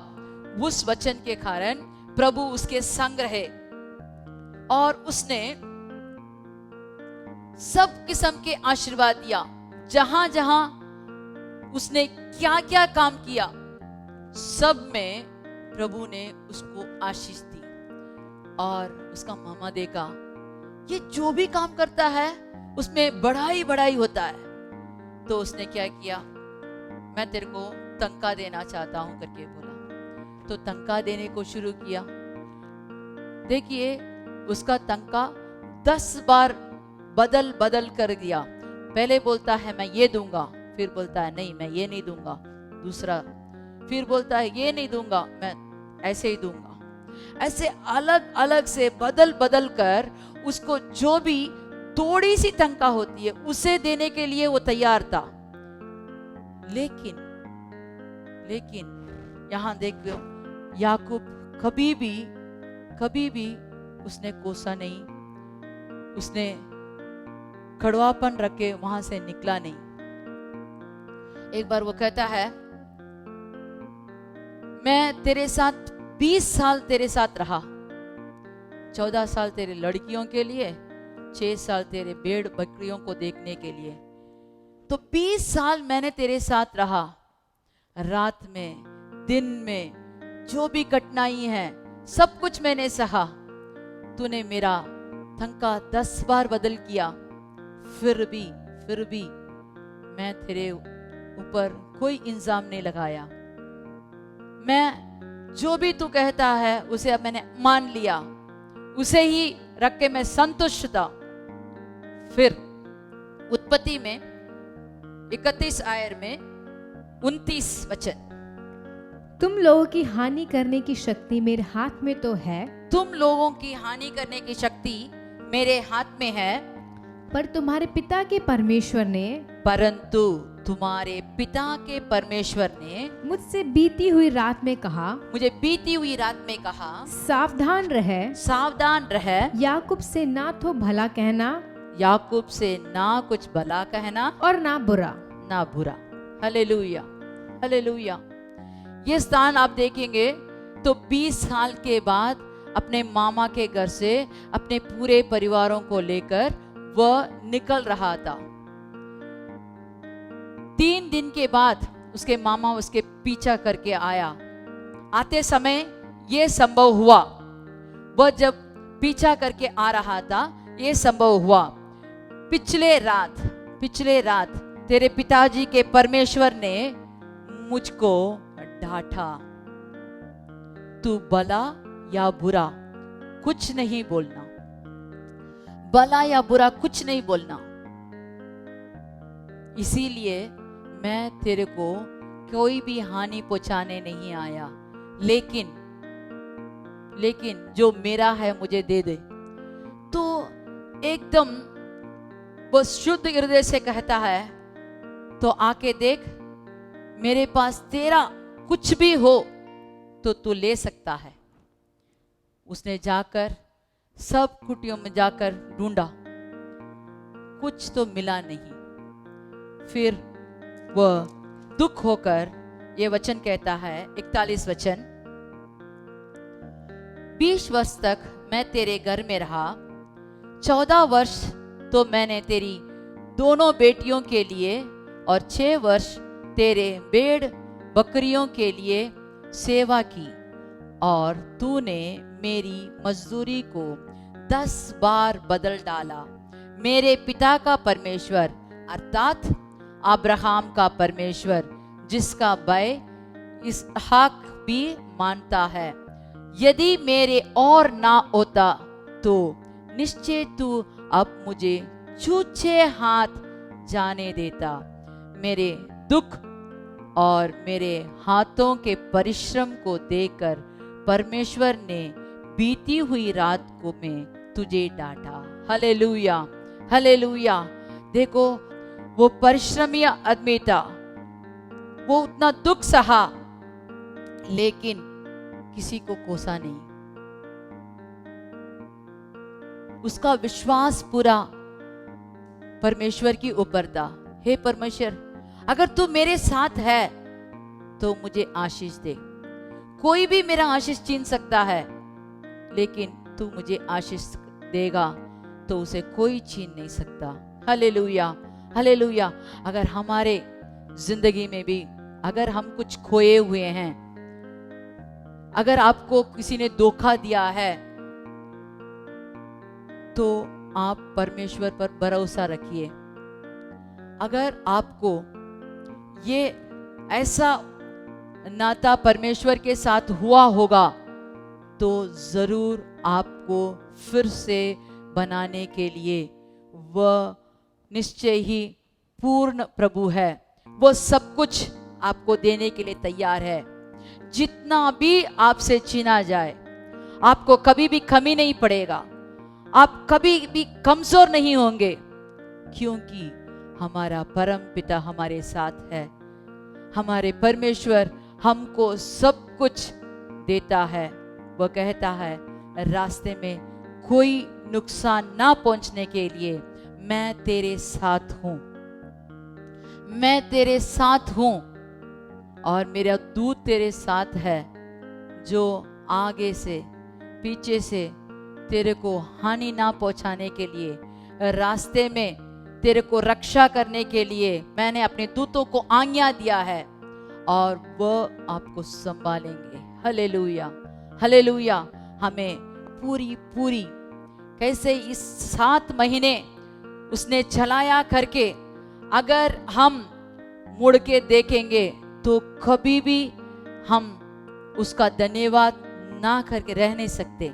उस वचन के कारण प्रभु उसके संग रहे और उसने सब किस्म के आशीर्वाद दिया। जहां जहां उसने क्या क्या काम किया, सब में प्रभु ने उसको आशीष दी। और उसका मामा देखा ये जो भी काम करता है उसमें बढ़ाई बढ़ाई होता है। तो उसने क्या किया, मैं तेरे को तनख्वाह देना चाहता हूं करके बोला। तो तनख्वाह देने को शुरू किया। देखिए, उसका तनख्वाह 10 बार बदल बदल कर दिया। पहले बोलता है मैं ये दूंगा, फिर बोलता है नहीं मैं ये नहीं दूंगा, दूसरा, फिर बोलता है ये नहीं दूंगा, मैं ऐसे ही दूंगा। ऐसे अलग अलग से बदल बदल कर उसको जो भी थोड़ी सी तनख्वाह होती है उसे देने के लिए वो तैयार था। लेकिन यहां देखो, याकूब कभी भी उसने कोसा नहीं, उसने कड़वापन रखे वहां से निकला नहीं। एक बार वो कहता है मैं तेरे साथ 20 साल तेरे साथ रहा, 14 साल तेरे लड़कियों के लिए, 6 साल तेरे भेड़ बकरियों को देखने के लिए। तो 20 साल मैंने तेरे साथ रहा। रात में, दिन में, जो भी कठिनाई है सब कुछ मैंने सहा। तूने मेरा तनख्वाह 10 बार बदल किया, फिर भी मैं तेरे ऊपर कोई इंजाम नहीं लगाया। मैं जो भी तू कहता है उसे अब मैंने मान लिया, उसे ही रख के मैं संतुष्ट था। फिर उत्पत्ति में 31 आयत में 29 वचन, तुम लोगों की हानि करने की शक्ति मेरे हाथ में तो है, तुम लोगों की हानि करने की शक्ति मेरे हाथ में है, पर तुम्हारे पिता के परमेश्वर ने, परंतु तुम्हारे पिता के परमेश्वर ने मुझसे बीती हुई रात में कहा, मुझे बीती हुई रात में कहा, सावधान रह, याकूब से ना तो भला कहना, याकूब से ना कुछ भला कहना और ना बुरा। Hallelujah, hallelujah. ये स्थान आप देखेंगे तो 20 साल के बाद अपने मामा के घर से अपने पूरे परिवारों को लेकर वह निकल रहा था। 3 दिन के बाद उसके मामा उसके पीछा करके आया। आते समय यह संभव हुआ वह जब पीछा करके आ रहा था, ये संभव हुआ। पिछले रात तेरे पिताजी के परमेश्वर ने मुझको डांटा। तू भला या बुरा कुछ नहीं बोलना, भला या बुरा कुछ नहीं बोलना। इसीलिए मैं तेरे को कोई भी हानि पहुंचाने नहीं आया, लेकिन जो मेरा है मुझे दे दे। तो एकदम वो शुद्ध हृदय से कहता है, तो आके देख, मेरे पास तेरा कुछ भी हो तो तू ले सकता है। उसने जाकर सब कुटियों में जाकर ढूंढा, कुछ तो मिला नहीं। फिर वह दुख होकर ये वचन कहता है, 41 वचन, 20 वर्ष तक मैं तेरे घर में रहा, 14 वर्ष तो मैंने तेरी दोनों बेटियों के लिए और 6 वर्ष तेरे भेड़ बकरियों के लिए सेवा की, और तूने मेरी मजदूरी को 10 बार बदल डाला। मेरे पिता का परमेश्वर अर्थात अब्राहम का परमेश्वर, जिसका भय इसहाक भी मानता है, यदि मेरे और ना होता तो निश्चय तू अब मुझे छूछे हाथ जाने देता। मेरे दुख और मेरे हाथों के परिश्रम को देखकर परमेश्वर ने बीती हुई रात को में तुझे डांटा। Hallelujah, hallelujah. देखो, वो परिश्रमी आदमी था, वो उतना दुख सहा लेकिन किसी को कोसा नहीं। उसका विश्वास पूरा परमेश्वर की ऊपर था। हे परमेश्वर, अगर तू मेरे साथ है तो मुझे आशीष दे। कोई भी मेरा आशीष छीन सकता है, लेकिन तू मुझे आशीष देगा तो उसे कोई छीन नहीं सकता। Hallelujah, hallelujah. अगर हमारे जिंदगी में भी अगर हम कुछ खोए हुए हैं, अगर आपको किसी ने धोखा दिया है, तो आप परमेश्वर पर भरोसा रखिए। अगर आपको ये ऐसा नाता परमेश्वर के साथ हुआ होगा, तो जरूर आपको फिर से बनाने के लिए वह निश्चय ही पूर्ण प्रभु है। वो सब कुछ आपको देने के लिए तैयार है। जितना भी आपसे छीना जाए, आपको कभी भी कमी नहीं पड़ेगा, आप कभी भी कमजोर नहीं होंगे, क्योंकि हमारा परम पिता हमारे साथ है। हमारे परमेश्वर हमको सब कुछ देता है। वह कहता है, रास्ते में कोई नुकसान ना पहुंचने के लिए मैं तेरे साथ हूं, मैं तेरे साथ हूं, और मेरा दूत तेरे साथ है, जो आगे से पीछे से तेरे को हानि ना पहुंचाने के लिए, रास्ते में तेरे को रक्षा करने के लिए मैंने अपने दूतों को आज्ञा दिया है, और वह आपको संभालेंगे। Hallelujah, hallelujah. हमें पूरी कैसे इस 7 महीने उसने चलाया करके, अगर हम मुड़ के देखेंगे तो कभी भी हम उसका धन्यवाद ना करके रह नहीं सकते।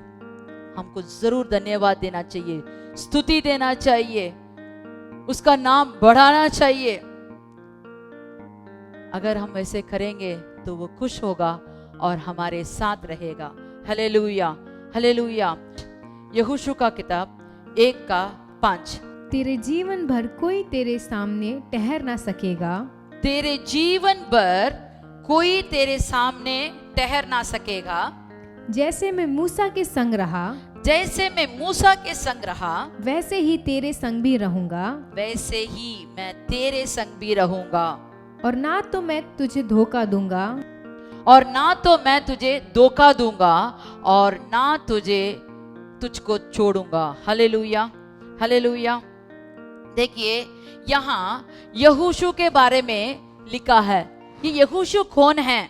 हमको जरूर धन्यवाद देना चाहिए, स्तुति देना चाहिए, उसका नाम बढ़ाना चाहिए। अगर हम ऐसे करेंगे तो वो खुश होगा और हमारे साथ रहेगा। Hallelujah, hallelujah. यहोशू का किताब 1:5। तेरे जीवन भर कोई तेरे सामने ठहर ना सकेगा, तेरे जीवन भर कोई तेरे सामने ठहर ना सकेगा। जैसे मैं मूसा के संग रहा, जैसे मैं मूसा के संग रहा, वैसे ही तेरे संग भी रहूंगा, वैसे ही मैं तेरे संग भी रहूंगा। और ना तो मैं तुझे धोखा दूंगा, और ना तो मैं तुझे धोखा दूंगा, और ना तुझको छोड़ूंगा। Hallelujah, hallelujah. देखिए, यहाँ यहोशू के बारे में लिखा है कि यहोशू कौन है।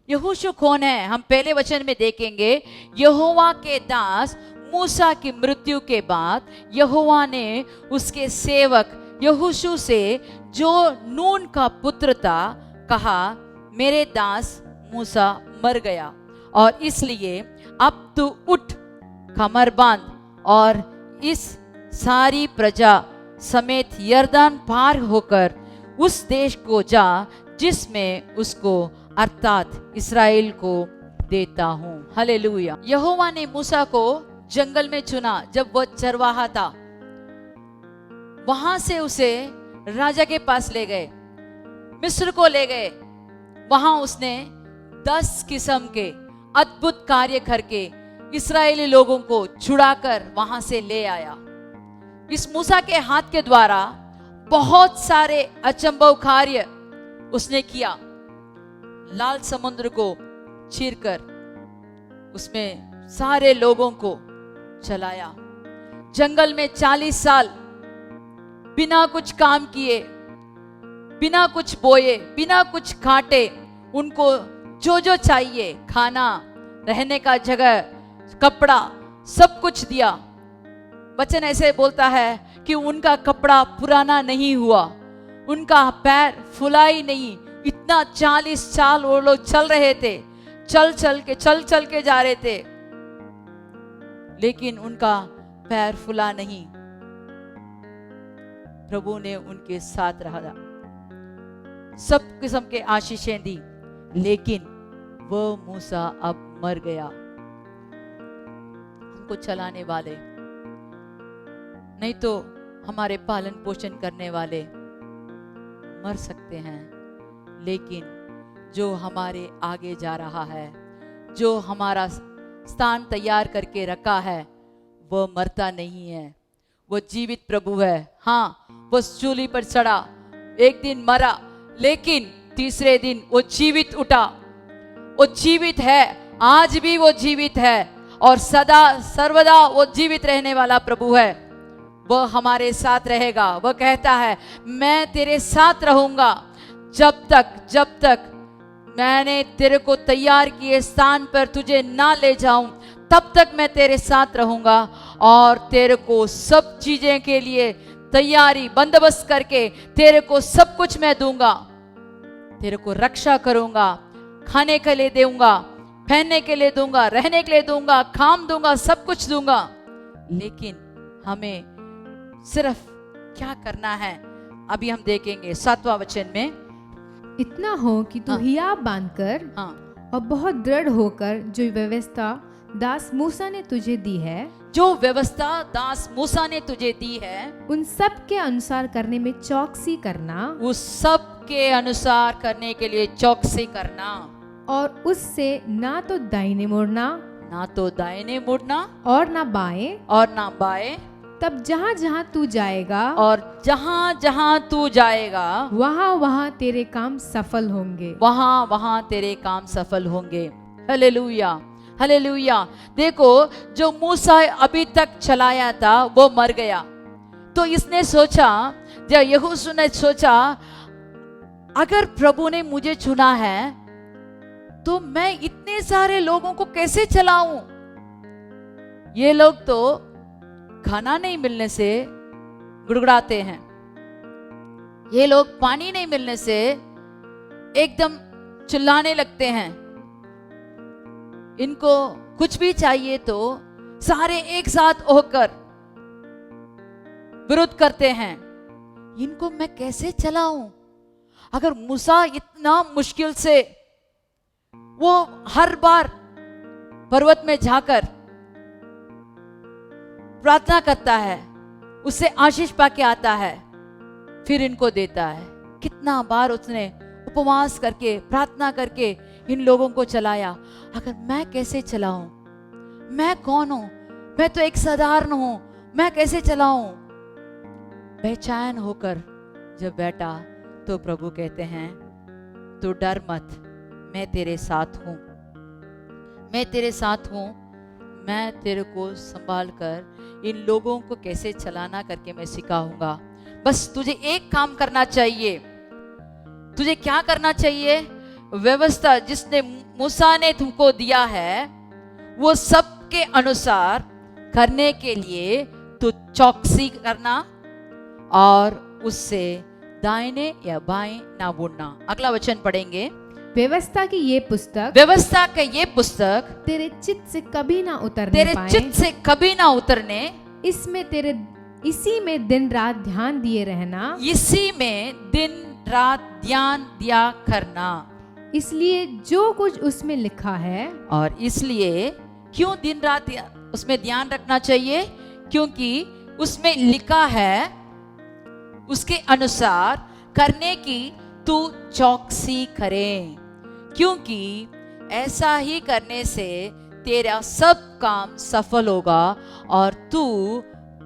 यहोशू कौन है? हम पहले वचन में देखेंगे, यहोवा के दास मूसा की मृत्यु के बाद यहोवा ने उसके सेवक यहोशू से, जो नून का पुत्र था, कहा मेरे दास मूसा मर गया और इसलिए अब तू उठ, कमर बांध और इस सारी प्रजा समेत यरदन पार होकर उस देश को जा जिसमें उसको अर्थात इस्राएल को देता हूं। हालेलुया। यहोवा ने मूसा को जंगल में चुना जब वह चरवाहा था। वहां से उसे राजा के पास ले गए, मिस्र को ले गए। वहां उसने 10 किस्म के अद्भुत कार्य करके इस्राएली लोगों को छुड़ाकर वहां से ले आया। इस मूसा के हाथ के द्वारा बहुत सारे अचंभव कार्य उसने किया। लाल समुद्र को चीरकर उसमें सारे लोगों को चलाया। जंगल में 40 साल बिना कुछ काम किए, बिना कुछ बोए, बिना कुछ काटे, उनको जो जो चाहिए, खाना, रहने का जगह, कपड़ा, सब कुछ दिया। वचन ऐसे बोलता है कि उनका कपड़ा पुराना नहीं हुआ, उनका पैर फुला ही नहीं। इतना 40 साल वो लोग चल रहे थे, चल चल के जा रहे थे, लेकिन उनका पैर फुला नहीं। प्रभु ने उनके साथ रहा, सब किस्म के आशीषें दी, लेकिन वो मूसा अब मर गया। हमको चलाने वाले, नहीं तो हमारे पालन पोषण करने वाले मर सकते हैं, लेकिन जो हमारे आगे जा रहा है, जो हमारा स्थान तैयार करके रखा है, वो मरता नहीं है, वो जीवित प्रभु है। हाँ, वो सूली पर चढ़ा, एक दिन मरा, लेकिन तीसरे दिन वो जीवित उठा। वो जीवित है, आज भी वो जीवित है और सदा सर्वदा वो जीवित रहने वाला प्रभु है। वह हमारे साथ रहेगा। वह कहता है, मैं तेरे साथ रहूंगा जब तक मैंने तेरे को तैयार किए स्थान पर तुझे ना ले जाऊं, तब तक मैं तेरे साथ रहूंगा और तेरे को सब चीजें के लिए तैयारी बंदोबस्त करके तेरे को सब कुछ मैं दूंगा। तेरे को रक्षा करूंगा, खाने के लिए दूंगा, पहनने के लिए दूंगा, रहने के लिए दूंगा, काम दूंगा, सब कुछ दूंगा। लेकिन हमें सिर्फ क्या करना है, अभी हम देखेंगे 7वां वचन में। इतना हो कि तू हियाब बांधकर और बहुत दृढ़ होकर जो व्यवस्था दास मूसा ने तुझे दी है, जो व्यवस्था दास मूसा ने तुझे दी है, उन सब के अनुसार करने में चौकसी करना, उस सब के अनुसार करने के लिए चौकसी करना, और उससे ना तो दाहिने मुड़ना, ना तो दाहिने मुड़ना और ना बाएं, और ना बाएं। तब जहाँ जहाँ तू जाएगा, और जहाँ जहाँ तू जाएगा, वहाँ वहाँ तेरे काम सफल होंगे, वहाँ वहाँ तेरे काम सफल होंगे। Hallelujah, hallelujah. देखो, जो मूसा अभी तक चलाया था वो मर गया, तो इसने सोचा, जब यहोशू ने सोचा, अगर प्रभु ने मुझे चुना है तो मैं इतने सारे लोगों को कैसे चलाऊं? ये लोग तो खाना नहीं मिलने से गुड़गुड़ाते हैं, ये लोग पानी नहीं मिलने से एकदम चिल्लाने लगते हैं, इनको कुछ भी चाहिए तो सारे एक साथ होकर विरोध करते हैं। इनको मैं कैसे चलाऊं? अगर मूसा इतना मुश्किल से वो हर बार पर्वत में जाकर प्रार्थना करता है, उससे आशीष पाके आता है, फिर इनको देता है। कितना बार उसने उपवास करके प्रार्थना करके इन लोगों को चलाया। अगर मैं कैसे चलाऊं? मैं कौन हूं? मैं तो एक साधारण हूं, मैं कैसे चलाऊं? बेचैन होकर जब बैठा तो प्रभु कहते हैं, तू डर मत, मैं तेरे साथ हूं, मैं तेरे साथ हूं, मैं तेरे को संभाल कर इन लोगों को कैसे चलाना करके मैं सिखाऊंगा। बस तुझे एक काम करना चाहिए। तुझे क्या करना चाहिए? व्यवस्था जिसने मूसा ने तुमको दिया है वो सब के अनुसार करने के लिए तो चौकसी करना और उससे दाहिने या बाएं ना मुड़ना। अगला वचन पढ़ेंगे। व्यवस्था की ये पुस्तक व्यवस्था का ये पुस्तक तेरे चित्त से कभी ना उतरने तेरे पाए, चित्त से कभी ना उतरने, इसी में दिन रात ध्यान दिए रहना, इसी में दिन रात ध्यान दिया करना। इसलिए जो कुछ उसमें लिखा है, और इसलिए क्यों दिन रात उसमें ध्यान रखना चाहिए? क्योंकि उसमें लिखा है उसके अनुसार करने की तू चौकसी करे, क्योंकि ऐसा ही करने से तेरा सब काम सफल होगा और तू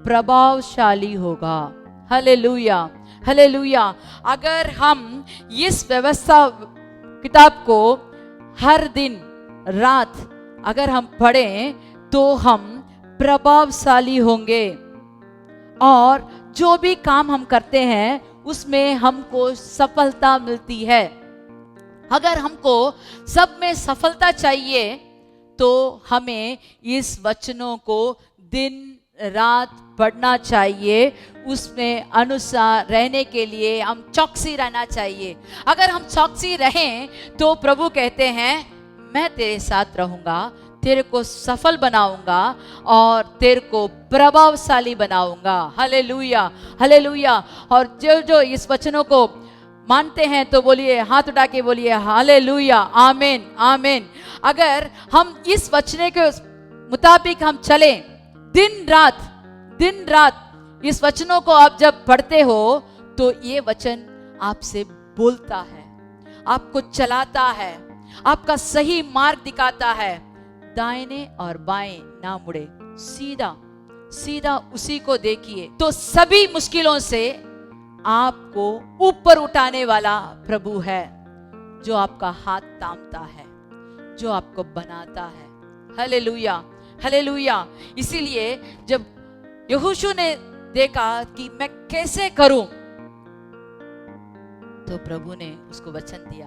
प्रभावशाली होगा। Hallelujah, hallelujah. अगर हम इस व्यवस्था किताब को हर दिन रात अगर हम पढ़ें तो हम प्रभावशाली होंगे और जो भी काम हम करते हैं उसमें हमको सफलता मिलती है। अगर हमको सब में सफलता चाहिए तो हमें इस वचनों को दिन रात पढ़ना चाहिए, उसमें अनुसार रहने के लिए हम चौकसी रहना चाहिए। अगर हम चौकसी रहें तो प्रभु कहते हैं मैं तेरे साथ रहूंगा, तेरे को सफल बनाऊंगा और तेरे को प्रभावशाली बनाऊंगा। Hallelujah, hallelujah. और जो जो इस वचनों को मानते हैं तो बोलिए, हाथ उठा के बोलिए हालेलुया, आमीन, आमीन। अगर हम इस वचन के मुताबिक हम चलें, दिन रात इस वचनों को आप जब पढ़ते हो तो ये वचन आपसे बोलता है, आपको चलाता है, आपका सही मार्ग दिखाता है। दाहिने और बाएं ना मुड़े, सीधा सीधा उसी को देखिए तो सभी मुश्किलों से आपको ऊपर उठाने वाला प्रभु है, जो आपका हाथ थामता है, जो आपको बनाता है। Hallelujah, hallelujah. इसीलिए जब यहोशू ने देखा कि मैं कैसे करूं तो प्रभु ने उसको वचन दिया,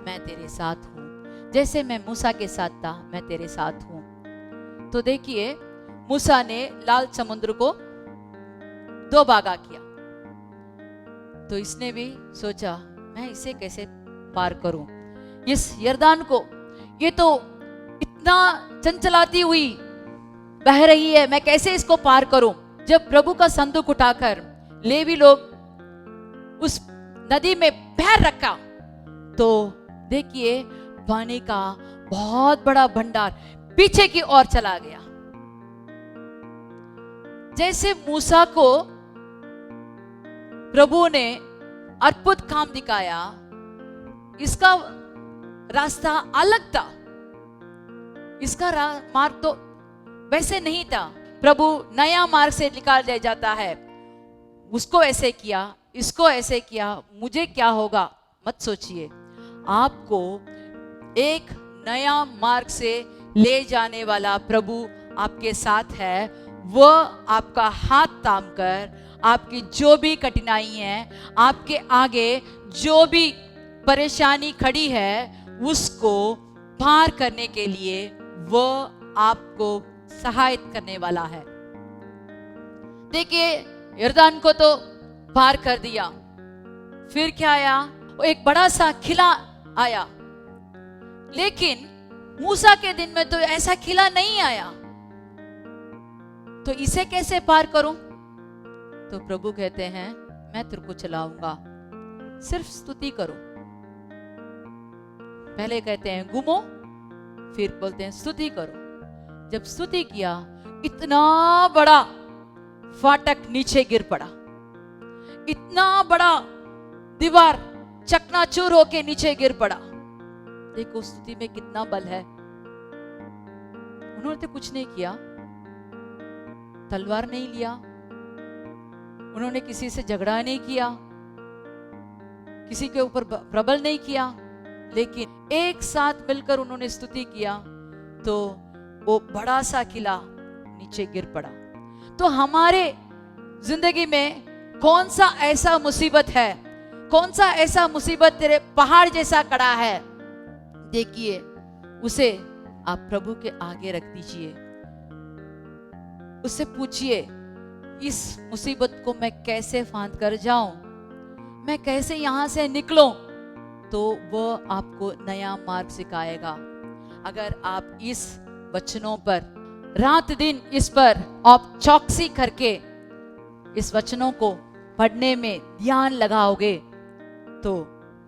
मैं तेरे साथ हूं, जैसे मैं मूसा के साथ था मैं तेरे साथ हूं। तो देखिए मूसा ने लाल समुद्र को 2 भागा किया, तो इसने भी सोचा मैं इसे कैसे पार करूं, इस यरदान को, ये तो इतना चंचलाती हुई बह रही है, मैं कैसे इसको पार करूं। जब प्रभु का संदूक उठाकर लेवी लोग उस नदी में पैर रखा तो देखिए पानी का बहुत बड़ा भंडार पीछे की ओर चला गया। जैसे मूसा को प्रभु ने अद्भुत काम दिखाया, इसका रास्ता अलग था, इसका मार्ग तो वैसे नहीं था। प्रभु नया मार्ग से निकाल दिया जाता है, उसको ऐसे किया, इसको ऐसे किया, मुझे क्या होगा मत सोचिए, आपको एक नया मार्ग से ले जाने वाला प्रभु आपके साथ है। वह आपका हाथ थाम कर आपकी जो भी कठिनाई है, आपके आगे जो भी परेशानी खड़ी है, उसको पार करने के लिए वह आपको सहायता करने वाला है। देखिए यरदान को तो पार कर दिया, फिर क्या आया, एक बड़ा सा किला आया, लेकिन मूसा के दिन में तो ऐसा किला नहीं आया, तो इसे कैसे पार करूं? तो प्रभु कहते हैं मैं तेरे को चलाऊंगा, सिर्फ स्तुति करो। पहले कहते हैं घूमो, फिर बोलते हैं स्तुति करो। जब स्तुति किया, इतना बड़ा फाटक नीचे गिर पड़ा, इतना बड़ा दीवार चकनाचूर होके नीचे गिर पड़ा। देखो स्तुति में कितना बल है। उन्होंने तो कुछ नहीं किया, तलवार नहीं लिया, उन्होंने किसी से झगड़ा नहीं किया, किसी के ऊपर प्रबल नहीं किया, लेकिन एक साथ मिलकर उन्होंने स्तुति किया तो वो बड़ा सा किला नीचे गिर पड़ा। तो हमारे जिंदगी में कौन सा ऐसा मुसीबत है, कौन सा ऐसा मुसीबत तेरे पहाड़ जैसा खड़ा है, देखिए उसे आप प्रभु के आगे रख दीजिए। उससे पूछिए, इस मुसीबत को मैं कैसे फांद कर जाऊं, मैं कैसे यहां से निकलूं, तो वह आपको नया मार्ग सिखाएगा। अगर आप इस वचनों पर रात दिन इस पर आप चौकसी करके इस वचनों को पढ़ने में ध्यान लगाओगे, तो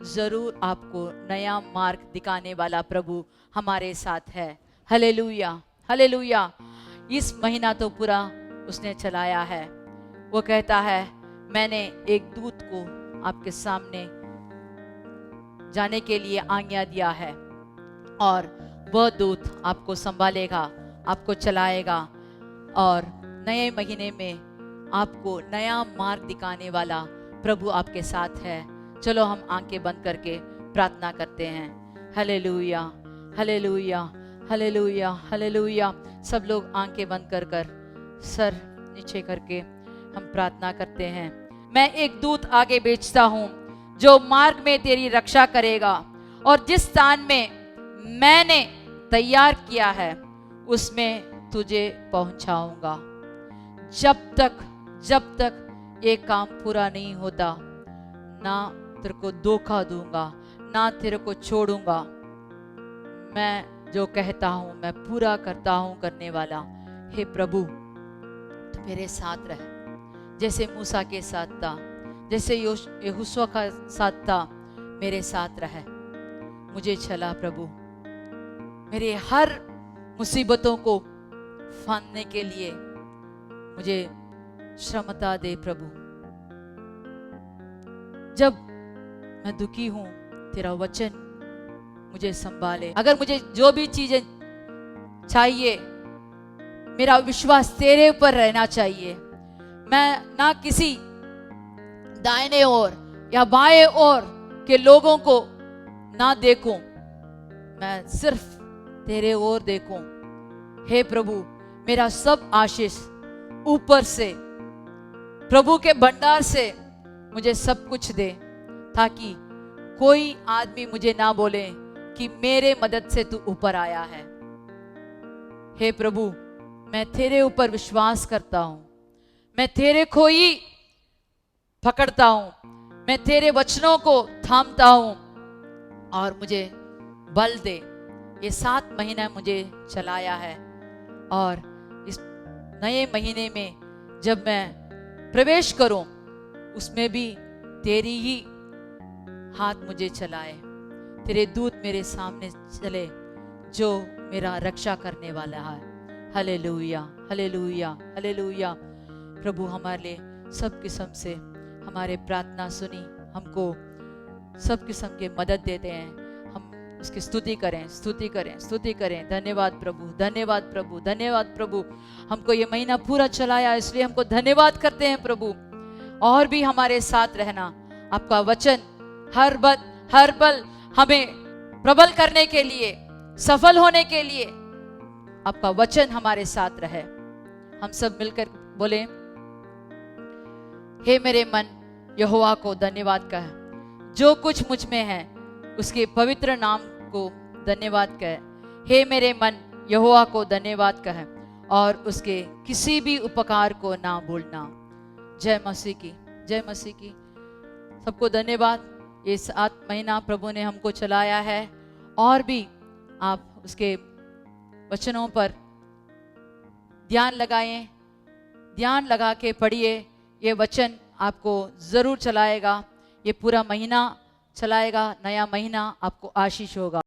जरूर आपको नया मार्ग दिखाने वाला प्रभु हमारे साथ है। Hallelujah, hallelujah. इस महीना तो पूरा उसने चलाया है। वो कहता है, मैंने एक दूत को आपके सामने जाने के लिए आज्ञा दिया है, और वह दूत आपको संभालेगा, आपको चलाएगा, और नए महीने में आपको नया मार्ग दिखाने वाला प्रभु आपके साथ है। चलो हम आंखें बंद करके प्रार्थना करते हैं। Hallelujah, hallelujah, hallelujah, hallelujah. सब लोग आंखें बंद कर कर सर नीचे करके हम प्रार्थना करते हैं। मैं एक दूत आगे भेजता हूं जो मार्ग में तेरी रक्षा करेगा, और जिस स्थान में मैंने तैयार किया है उसमें तुझे पहुंचाऊंगा। जब तक ये काम पूरा नहीं होता, ना तेरे को धोखा दूंगा, ना तेरे को छोड़ूंगा। मैं जो कहता हूं मैं पूरा करता हूं करने वाला। हे प्रभु, तू मेरे साथ रह, जैसे मूसा के साथ था, जैसे यहोशू का साथ था, मेरे साथ रह। मुझे चला प्रभु, मेरे हर मुसीबतों को फांदने के लिए मुझे क्षमता दे प्रभु। जब मैं दुखी हूं, तेरा वचन मुझे संभाले। अगर मुझे जो भी चीजें चाहिए, मेरा विश्वास तेरे ऊपर रहना चाहिए। मैं ना किसी दाहिने ओर या बाएं ओर के लोगों को ना देखूं, मैं सिर्फ तेरे ओर देखूं। हे प्रभु, मेरा सब आशीष ऊपर से प्रभु के भंडार से मुझे सब कुछ दे, ताकि कोई आदमी मुझे ना बोले कि मेरे मदद से तू ऊपर आया है। हे प्रभु, मैं तेरे ऊपर विश्वास करता हूं, मैं तेरे को ही पकड़ता हूं, मैं तेरे वचनों को थामता हूं, और मुझे बल दे। ये 7 महीना मुझे चलाया है, और इस नए महीने में जब मैं प्रवेश करूं, उसमें भी तेरी ही हाथ मुझे चलाए, तेरे दूत मेरे सामने चले, जो मेरा रक्षा करने वाला है। Hallelujah, hallelujah, hallelujah. प्रभु हमारे लिए सब किस्म से हमारे प्रार्थना सुनी, हमको सब किस्म के मदद देते हैं। हम उसकी स्तुति करें, स्तुति करें, स्तुति करें। धन्यवाद प्रभु, धन्यवाद प्रभु, धन्यवाद प्रभु। हमको ये महीना पूरा चलाया, इसलिए हमको धन्यवाद करते हैं प्रभु। और भी हमारे साथ रहना, आपका वचन हर पल हमें प्रबल करने के लिए, सफल होने के लिए आपका वचन हमारे साथ रहे। हम सब मिलकर बोले, हे मेरे मन यहोवा को धन्यवाद कह, जो कुछ मुझ में है उसके पवित्र नाम को धन्यवाद कह। हे मेरे मन यहोवा को धन्यवाद कह, और उसके किसी भी उपकार को ना भूलना। जय मसीह की, जय मसीह की। सबको धन्यवाद। ये 7 महीना प्रभु ने हमको चलाया है, और भी आप उसके वचनों पर ध्यान लगाएं, ध्यान लगा के पढ़िए। ये वचन आपको जरूर चलाएगा, ये पूरा महीना चलाएगा। नया महीना आपको आशीष होगा।